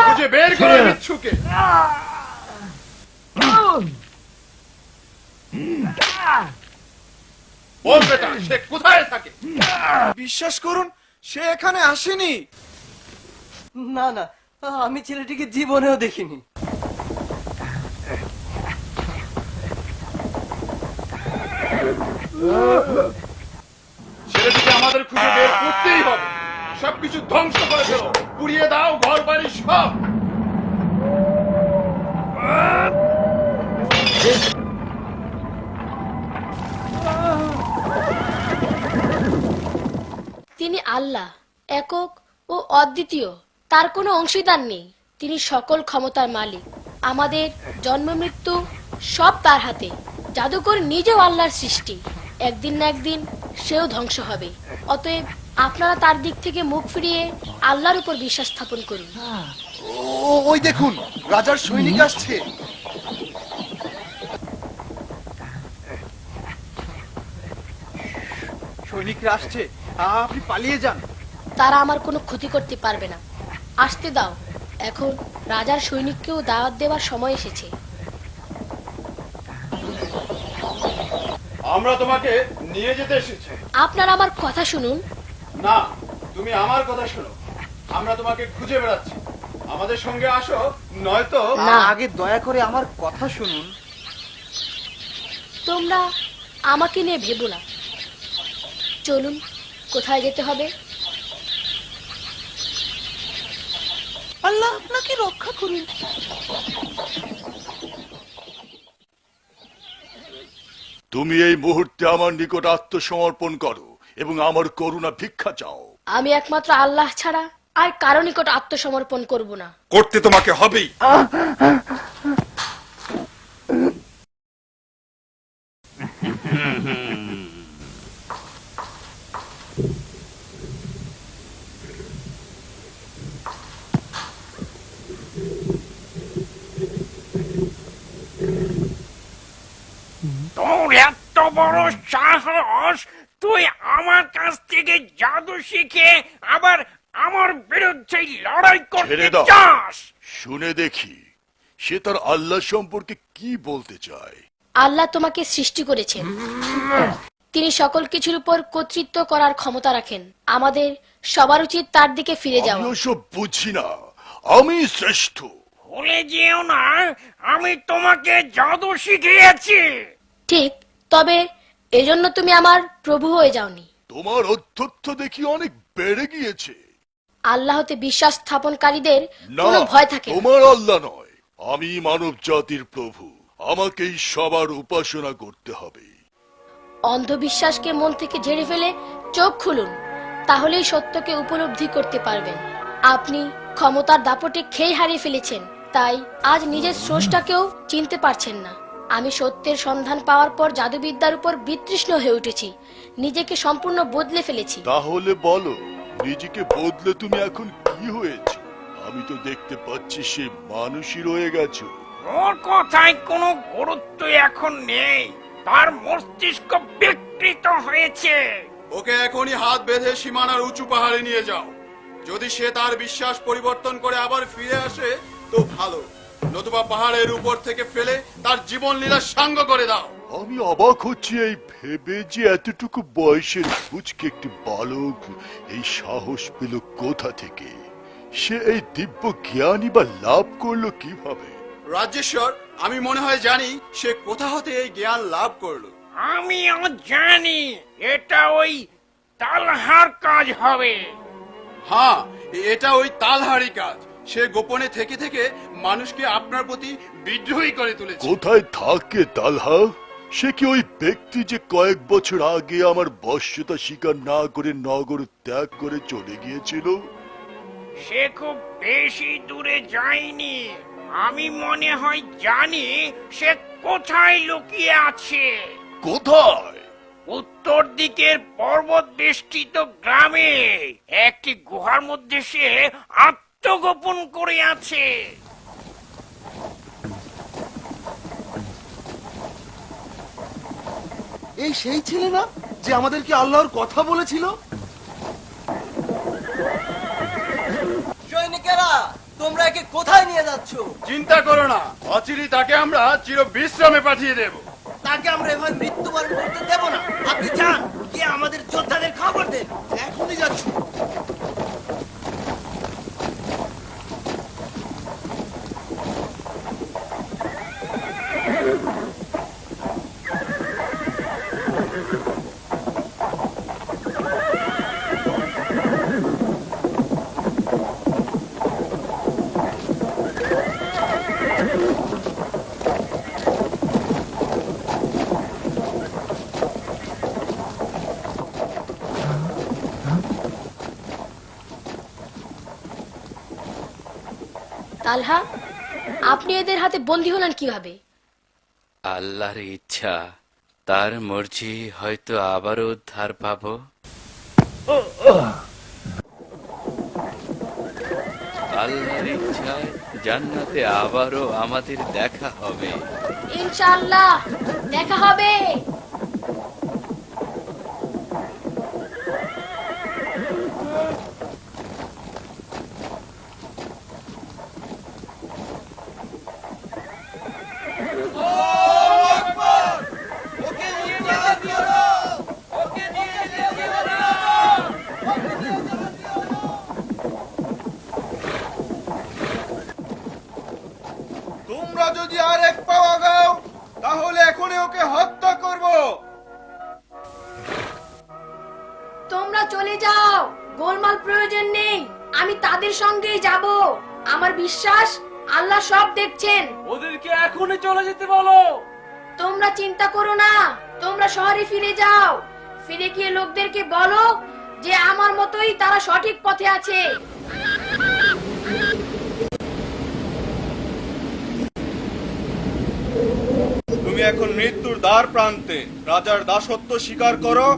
খুঁজে বের করে বিচ্ছুকে। বল বেটা, সে কোথায় থাকে? বিশ্বাস করুন, সে এখানে আসেনি। না না, আমি ছেলেটিকে জীবনেও দেখিনি। ছেলেটিকে আমাদের খুঁজে বের করতেই হবে। সবকিছু ধ্বংস করে ফেলো, পুড়িয়ে দাও ঘর বাড়ি সব। তিনি আল্লাহ, একক ও অদ্বিতীয়। তার কোনো অংশীদার নেই। তিনি সকল ক্ষমতার মালিক। আমাদের জন্ম মৃত্যু সব তার হাতে। জাদুকর নিজেও আল্লাহর সৃষ্টি। একদিন না একদিন সেও ধ্বংস হবে। অতএব আপনারা তার দিক থেকে মুখ ফিরিয়ে আল্লাহর উপর বিশ্বাস স্থাপন করুন। ওই দেখুন, রাজার সৈনিক আসছে। সৈনিকরা আসছে, আপনি পালিয়ে যান। তারা আমার কোনো ক্ষতি করতে পারবে না। আসতে দাও। এখন রাজার সৈনিককেও দাওয়াত দেওয়ার সময় এসেছে। আমরা তোমাকে নিয়ে যেতে এসেছি। আপনারা আমার কথা শুনুন। না, তুমি আমার কথা শোনো। আমরা তোমাকে খুঁজে বেড়াচ্ছি। আমাদের সঙ্গে আসো, নয়তো না। আগে দয়া করে আমার কথা শুনুন। তোমরা আমাকে নিয়ে ভেবো না। চলুন, কোথায় যেতে হবে? আল্লাহ আপনাকে রক্ষা করুন। তুমি এই মুহূর্তে আমার নিকট আত্মসমর্পণ করো এবং আমার করুণা ভিক্ষা চাও। আমি একমাত্র আল্লাহ ছাড়া আর কারো নিকট আত্মসমর্পণ করব না। করতে তোমাকে হবেই। তোর এত বড় সাহস, তুই আমার কাছ থেকে জাদু শিখে আবার আমার বিরুদ্ধে লড়াই করতে ছেড়ে দাও। চাস? শুনে দেখি সে তার আল্লাহ সম্পর্কে কি বলতে চায়। আল্লাহ তোমাকে সৃষ্টি করেছেন। তিনি সকল কিছুর উপর কর্তৃত্ব করার ক্ষমতা রাখেন। আমাদের সবার উচিত তার দিকে ফিরে আমি যাওয়া। ওসব বুঝি না, আমি শ্রেষ্ঠ। ভুলে যেও না, আমি তোমাকে জাদু শিখিয়েছি। ঠিক, তবে এজন্য তুমি আমার প্রভু হয়ে যাওনি। তোমার অধ্যত্ব দেখি অনেক বেড়ে গিয়েছে। আল্লাহতে বিশ্বাস স্থাপনকারীদের না, কোনো ভয় থাকে না। তোমার আল্লাহ নয়, আমি মানব জাতির প্রভু। আমাকেই সবার উপাসনা করতে হবে। অন্ধবিশ্বাসকে মন থেকে ঝেড়ে ফেলে চোখ খুলুন, তাহলেই সত্যকে উপলব্ধি করতে পারবেন। আপনি ক্ষমতার দাপটে খেই হারিয়ে ফেলেছেন, তাই আজ নিজের স্রষ্টাকেও চিনতে পারছেন না। আমি সত্যের সন্ধান পাওয়ার পর জাদুবিদ্যার উপর বিতৃষ্ণ হয়ে উঠেছি। নিজেকে সম্পূর্ণ বদলে ফেলেছি। তাহলে বলো, নিজেকে বদলে তুমি এখন কি হয়েছে? আমি তো দেখতে পাচ্ছি সে মানুষই রয়ে গেছো। ওর কথায় কোনো গুরুত্ব এখন নেই। তার মস্তিষ্ক বিকৃত হয়েছে। ওকে এখনই হাত বেঁধে সীমানার উঁচু পাহাড়ে নিয়ে যাও। যদি সে তার বিশ্বাস পরিবর্তন করে আবার ফিরে আসে তো ভালো, নতুবা পাহাড়ের উপর থেকে ফেলে তার জীবন লীলা সাঙ্গ করে দাও। আমি অবাক হচ্ছি এই ভেবে যে এতটুকু বয়সের পুচকে একটি বালক এই সাহস পেল কোথা থেকে। সে এই দিব্য জ্ঞানী বা লাভ করলো কিভাবে? রাজ্যেশ্বর, আমি মনে হয় জানি সে কোথা হতে এই জ্ঞান লাভ করলো। আমিও জানি এটা ওই তালহার কাজ হবে। হ্যাঁ, এটা ওই তালহারি কাজ। সে গোপনে থেকে থেকে মানুষকে আপনার প্রতি বিদ্রোহী করে তুলেছে। কোথায় থাকে তালহা? সে কি ওই ব্যক্তি যে কয়েক বছর আগে আমার বশ্যতা স্বীকার না করে নগর ত্যাগ করে চলে গিয়েছিল? সে খুব বেশি দূরে যায়নি। আমি মনে হয় জানি সে কোথায় লুকিয়ে আছে। কোথায়? উত্তর দিকের পর্বত বেষ্টিত গ্রামে একটি গুহার মধ্যে সে আত্মগোপন করে আছে। এই সেই ছেলে না যে আমাদেরকে আল্লাহর কথা বলেছিল? সৈনিকেরা, তোমরা একে কোথায় নিয়ে যাচ্ছ? চিন্তা করো না, অচিরেই তাকে আমরা চির বিশ্রামে পাঠিয়ে দেব। তাকে আমরা এভাবে মৃত্যুবরণ করতে দেব না। আপনি যান, গিয়ে আমাদের যোদ্ধাদের খবর দেন। এখনই যাচ্ছি। তালহা, আপনি এদের হাতে বন্দী হলেন কিভাবে? আল্লাহর ইচ্ছা, তার মর্জি, হয়তো আবারও উদ্ধার পাবো। আল্লাহর ইচ্ছায় জান্নাতে আবারও আমাদের দেখা হবে। ইনশাআল্লাহ দেখা হবে। তোমরা যদি আর এক পাও আগাও তাহলে এখনই ওকে হত্যা করব। তোমরা চলে যাও, গোলমাল প্রয়োজন নেই, আমি তাদের সঙ্গেই যাব। আমার বিশ্বাস আল্লাহ সব দেখছেন। ওদেরকে এখনই চলে যেতে বলো। তোমরা চিন্তা করো না, তোমরা শহরে ফিরে যাও। ফিরে গিয়ে লোকদেরকে বলো যে আমার মতোই তারা সঠিক পথে আছে। তুমি এখন মৃত্যুর দ্বার প্রান্তে। রাজার দাসত্ব স্বীকার করো,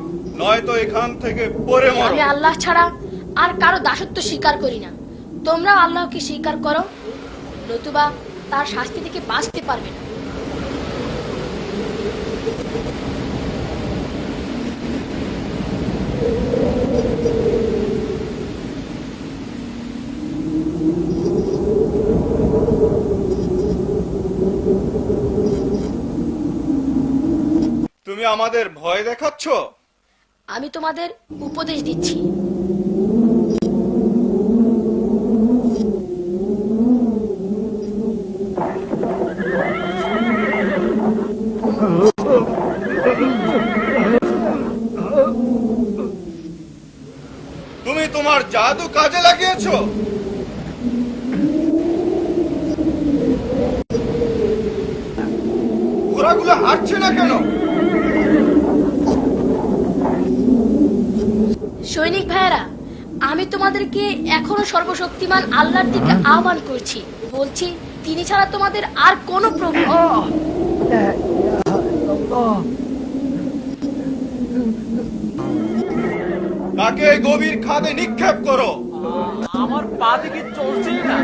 নয়তো এখান থেকে পড়ে মরো। আমি আল্লাহ ছাড়া আর কারো দাসত্ব স্বীকার করি না। তোমরাও আল্লাহকে স্বীকার করো, নতুবা তার শাস্তি থেকে বাঁচতে পারবে না। তুমি আমাদের ভয় দেখাচ্ছ? আমি তোমাদের উপদেশ দিচ্ছি। তুমি তোমার জাদু কাজে লাগিয়েছো? ঘোড়াগুলো হাঁটছে না কেন? সৈনিক ভাইয়েরা, আমি তোমাদেরকে এখনো সর্বশক্তিমান আল্লাহর দিকে আহ্বান করছি। বলছি, তিনি ছাড়া তোমাদের আর কোনো প্রভু নেই। তাকে গভীর খাদে নিক্ষেপ করো। আমার পা দিকে চলছেই না।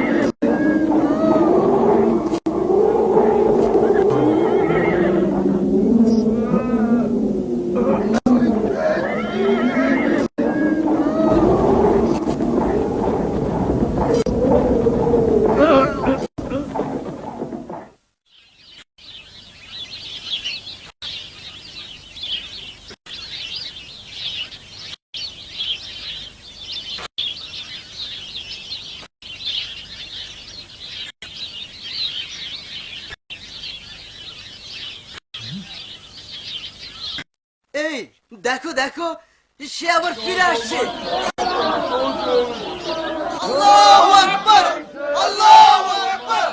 এই দেখো দেখো, সে আবার ফিরে আসছে। আল্লাহু আকবার, আল্লাহু আকবার,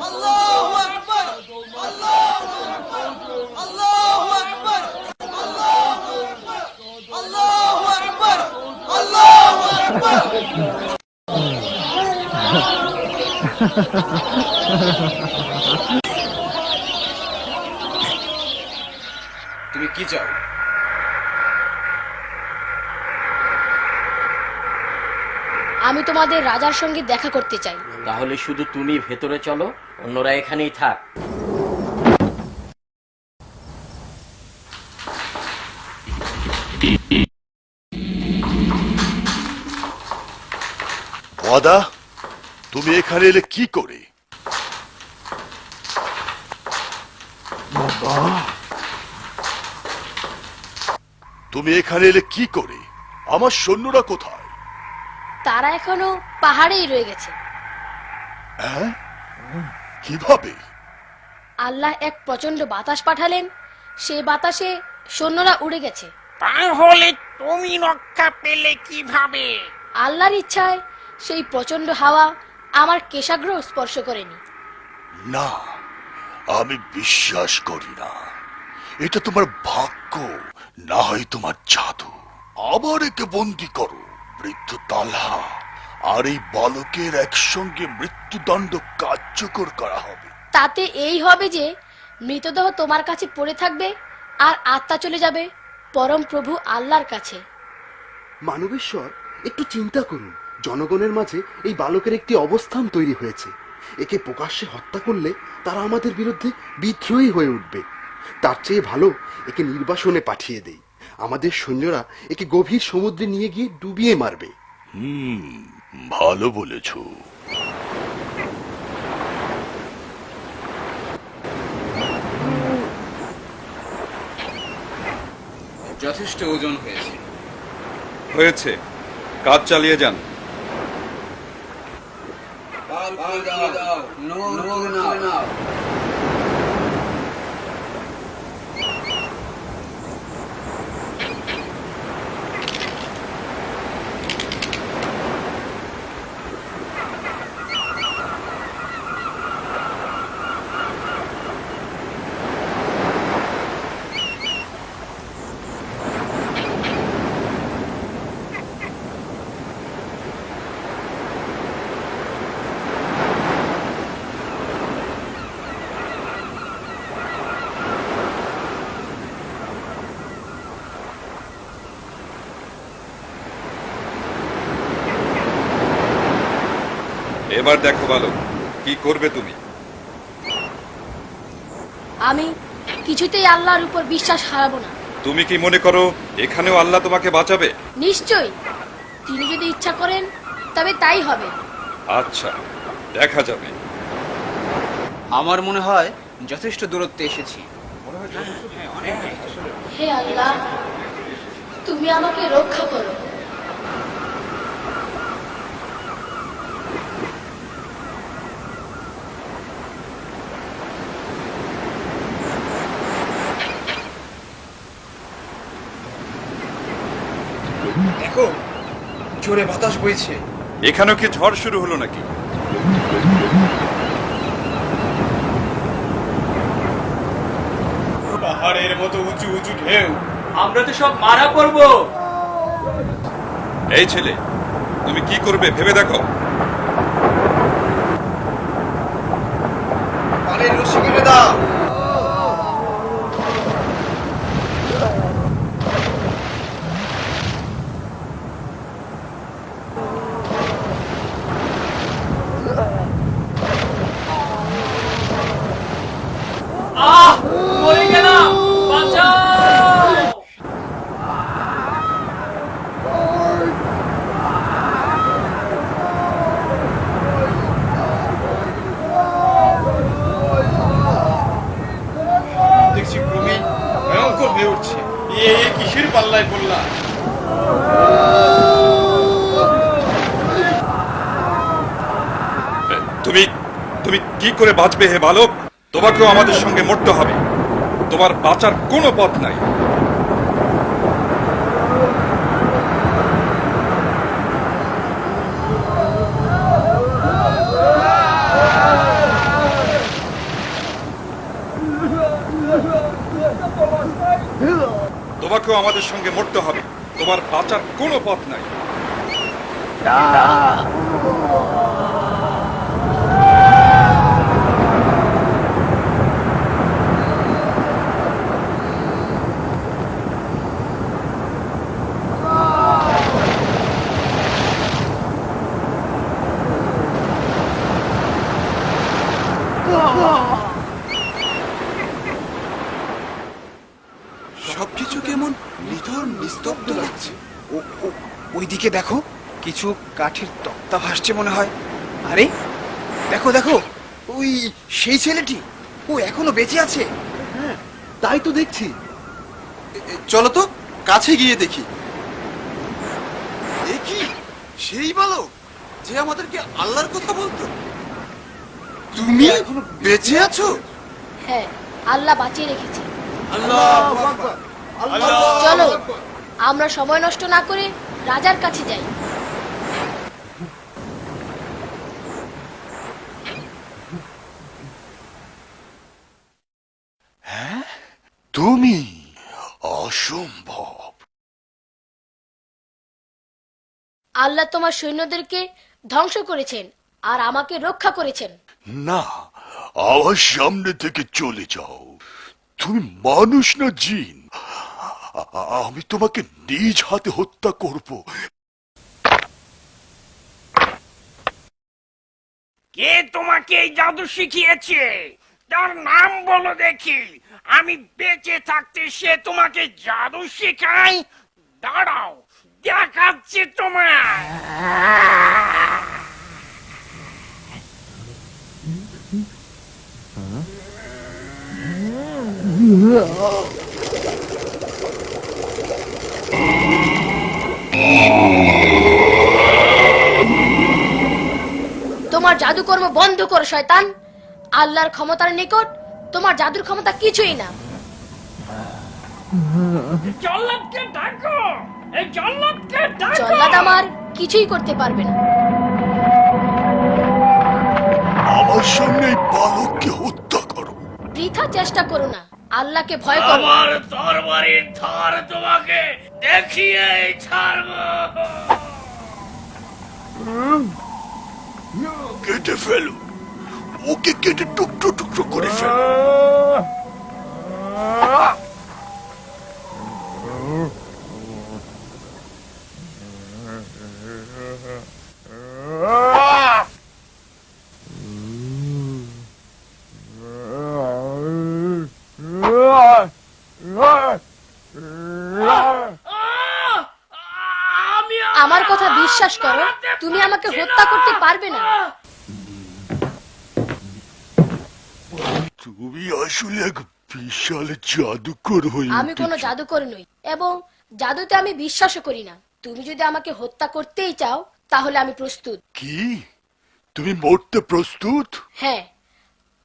আল্লাহু আকবার, আল্লাহু আকবার, আল্লাহু আকবার, আল্লাহু আকবার, আল্লাহু আকবার, আল্লাহু আকবার। তুমি কি চাও? আমি তোমাদের রাজার সঙ্গে দেখা করতে চাই। তাহলে শুধু তুমি ভেতরে চলো, অন্যরা এখানেই থাক। ওয়াদা, তুমি এখানে এলে কি করে? তুমি এখানে এলে কি করে? আমার সৈন্যরা কোথায়? তারা এখনো পাহাড়েই রয়ে গেছে। হ্যাঁ? কিভাবে? আল্লাহ এক প্রচন্ড বাতাস পাঠালেন, সেই বাতাসে সৈন্যরা উড়ে গেছে। তাহলে তুমি রক্ষা পেলে কিভাবে? আল্লাহর ইচ্ছায় সেই প্রচন্ড হাওয়া আমার কেশাগ্র স্পর্শ করেনি। না, আমি বিশ্বাস করি না। এটা তোমার ভাগ্য, না হয় তোমার জাদু। আবার একে বন্দি করো। বৃদ্ধ তালহা আর এই বালকের একসঙ্গে মৃত্যুদণ্ড কার্যকর করা হবে। তাতে এই হবে যে মৃতদেহ তোমার কাছে পড়ে থাকবে আর আত্মা চলে যাবে পরম প্রভু আল্লাহর কাছে। মানবেশ্বর, একটু চিন্তা করুন। জনগণের মাঝে এই বালকের একটি অবস্থান তৈরি হয়েছে। একে প্রকাশ্যে হত্যা করলে তারা আমাদের বিরুদ্ধে বিদ্রোহী হয়ে উঠবে। তার চেয়ে ভালো একে নির্বাসনে পাঠিয়ে দেই। আমাদের সৈন্যরা একে গভীর সমুদ্রে নিয়ে গিয়ে ডুবিয়ে মারবে। ভালো বলেছ। যথেষ্ট ওজন হয়েছে। হয়েছে, কাজ চালিয়ে যান। এবার দেখো বালক, কি করবে তুমি? আমি কিছুতেই আল্লাহর উপর বিশ্বাস হারাবো না। তুমি কি মনে করো এখানেও আল্লাহ তোমাকে বাঁচাবে? নিশ্চয়ই, তিনি যদি ইচ্ছা করেন তবে তাই হবে। আচ্ছা, দেখা যাবে। আমার মনে হয় যথেষ্ট দূরত্বে এসেছি। হে আল্লাহ, তুমি আমাকে রক্ষা করো। দেখো, জোরে বাতাস বইছে। এখানেও কি ঝড় শুরু হলো নাকি? পাহাড়ের মতো উঁচু উঁচু ঢেউ। আমরা তো সব মারা পড়বো। এই ছেলে, তুমি কি করবে ভেবে দেখো। পানির রশি কেটে দাও। মরে গেলাম, বাঁচাও! দেখছি ক্রমেই ভয়ঙ্কর হয়ে উঠছে। এ কিসের পাল্লায় পড়লাম? তুমি তুমি কি করে বাঁচবে হে বালক? তোমাকেও আমাদের সঙ্গে মরতে হবে। তোমার বাঁচার কোনো পথ নাই। তোমাকেও আমাদের সঙ্গে মরতে হবে। তোমার বাঁচার কোনো পথ নাই। সবকিছু কেমন নিথর নিস্তব্ধ লাগছে। ওইদিকে দেখো, কিছু কাঠের তক্তা ভাসছে মনে হয়। আরে দেখো দেখো, ওই সেই ছেলেটি, ও এখনো বেঁচে আছে। হ্যাঁ, তাই তো দেখছি। চলো তো কাছে গিয়ে দেখি। এ কি সেই বালক যে আমাদেরকে আল্লাহর কথা বলতো? তুমি এখনো বেঁচে আছো? হ্যাঁ, আল্লাহ বাঁচিয়ে রেখেছে। আল্লাহু আকবার, আল্লাহু চলো, আকবার। আমরা সময় নষ্ট না করে রাজার কাছে যাই। তুমি? অসম্ভব। আল্লাহ তোমার সৈন্যদেরকে ধ্বংস করেছেন আর আমাকে রক্ষা করেছেন। না, আমার সামনে থেকে চলে যাও। তুমি মানুষ না জিন। আমি তোমাকে নিজ হাতে হত্যা করব। কে তোমাকে এই জাদু শিখিয়েছে? তার নাম বলো দেখি। আমি বেঁচে থাকতে সে তোমাকে জাদু শেখায়? দাঁড়াও, দেখাচ্ছে তোমার। তোমার জাদুকর্ম বন্ধ করো শয়তান। আল্লাহর ক্ষমতার নিকট তোমার জাদুর ক্ষমতা কিছুই না। জল্লাদকে ডাকো, এই জল্লাদকে ডাকো। জল্লাদ আমার কিছুই করতে পারবে না। আমার সামনে এই বালককে হত্যা করো। বৃথা চেষ্টা করো না, আল্লাহকে ভয় করো। আমার তরবারির ধার তোমাকে দেখিয়ে ছাড়বো। কেটে ফেলো, ওকে কেটে টুকরো টুকরো করে ফেলো। আমার কথা বিশ্বাস করো, তুমি আমাকে হত্যা করতে পারবে না। তুমি আসলে এক বিশাল জাদুকর হয়ে আমি কোনো জাদুকর নই এবং জাদুতে আমি বিশ্বাসও করি না। তুমি যদি আমাকে হত্যা করতেই চাও তাহলে আমি প্রস্তুত। কি? তুমি মরতে প্রস্তুত? হ্যাঁ,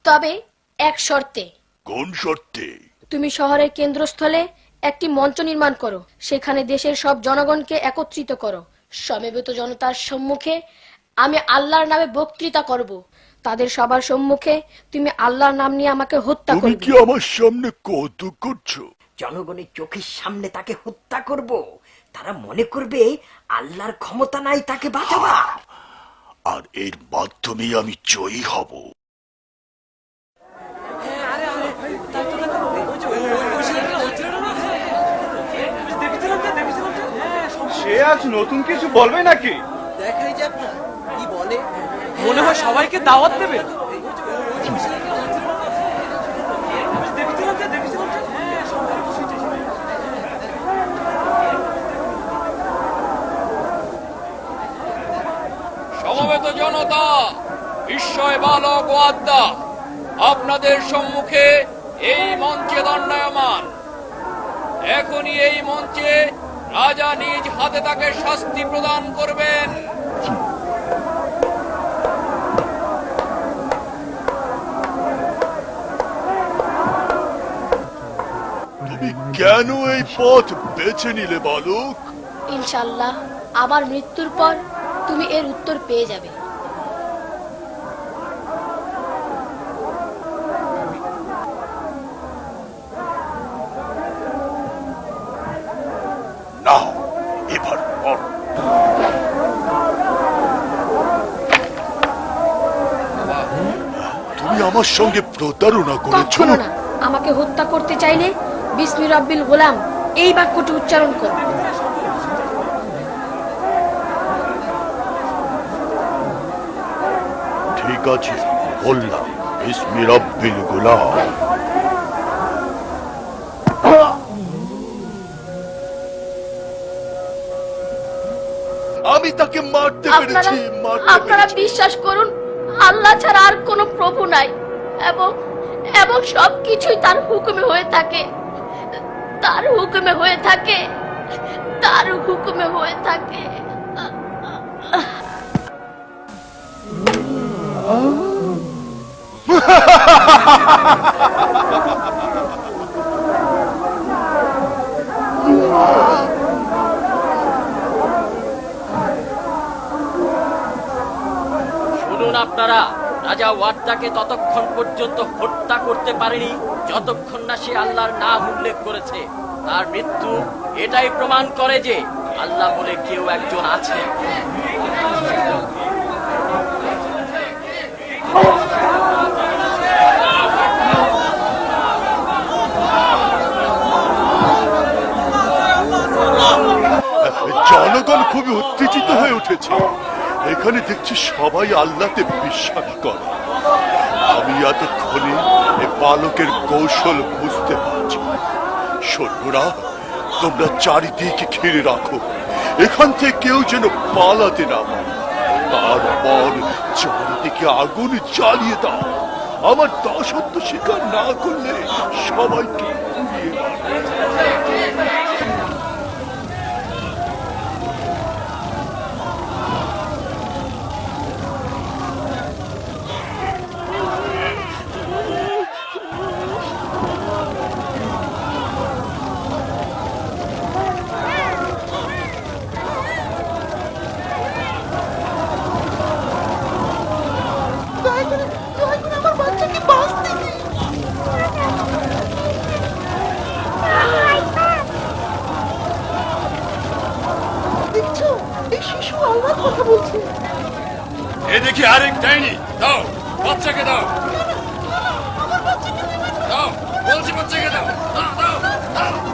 তবে এক শর্তে। কোন শর্তে? তুমি শহরের কেন্দ্রস্থলে একটি মঞ্চ নির্মাণ করো, সেখানে দেশের সব জনগণকে একত্রিত করো। সমবেত জনতার সম্মুখে আমি আল্লাহর নামে বক্তৃতা করব। তাদের সবার সম্মুখে তুমি আল্লাহর নাম নিয়ে আমাকে হত্যা তুমি করবে। কি আমার সামনে কত করছো? জনগণের চোখের সামনে তাকে হত্যা করব। তারা মনে করবে আল্লাহর ক্ষমতা নাই তাকে বাঁচাবা। আর এর মাধ্যমে আমি জয়ী হব। সে আজ নতুন কিছু বলবে নাকি? দেখাই যাক না কি বলে। মনে হয় সবাইকে দাওয়াত দেবে। সমবেত জনতা, বিস্ময় বালক ওয়াদ্দা আপনাদের সম্মুখে এই মঞ্চে দণ্ডায়মান। এখনই এই মঞ্চে রাজা নিজ হাতে তাকে শাস্তি প্রদান করবেন। তুমি কেন এই পথ বেছে নিলে বালক? ইনশাআল্লাহ আমার মৃত্যুর পর তুমি এর উত্তর পেয়ে যাবে। না, এবার মর। তুমি আমার সঙ্গে প্রতারণা করেছো। কখনো না। আমাকে হত্যা করতে চাইলে বিসমি রাব্বিল গোলাম এই বাক্যটি উচ্চারণ করো। ঠিক আছে, বললাম বিসমি রাব্বিল গোলাম। আমি তাকে মারতে পেরেছি। আপনারা বিশ্বাস করুন, আল্লাহ ছাড়া আর কোনো প্রভু নাই এবং সবকিছুই তার হুকুমে হয়ে থাকে। তার হুকুমে হয়ে থাকে, তার হুকুমে হয়ে থাকে। শুনুন আপনারা, রাজা ওয়াদ্দাকে ততক্ষণ পর্যন্ত হত্যা করতে পারেনি যতক্ষণ না সে আল্লাহর নাম উল্লেখ করেছে। তার মৃত্যু এটাই প্রমাণ করে যে আল্লাহ বলে কেউ একজন আছে। এখানে দেখছি সবাই আল্লাহতে বিশ্বাস করে। আমি এতক্ষণে এ বালকের কৌশল বুঝতে পারছি। সৈন্যরা, তোমরা চারিদিকে ঘিরে রাখো, এখান থেকে কেউ যেন পালাতে না পারে। তারপর চারিদিকে আগুন জ্বালিয়ে দাও। আমার দাসত্ব স্বীকার না করলে সবাইকে পুড়িয়ে মারো। এ দেখি আরেক ডাইনি। দাও, বাচ্চাকে দাও। দাও, বলছি বাচ্চাকে দাও। দাও, দাও, দাও।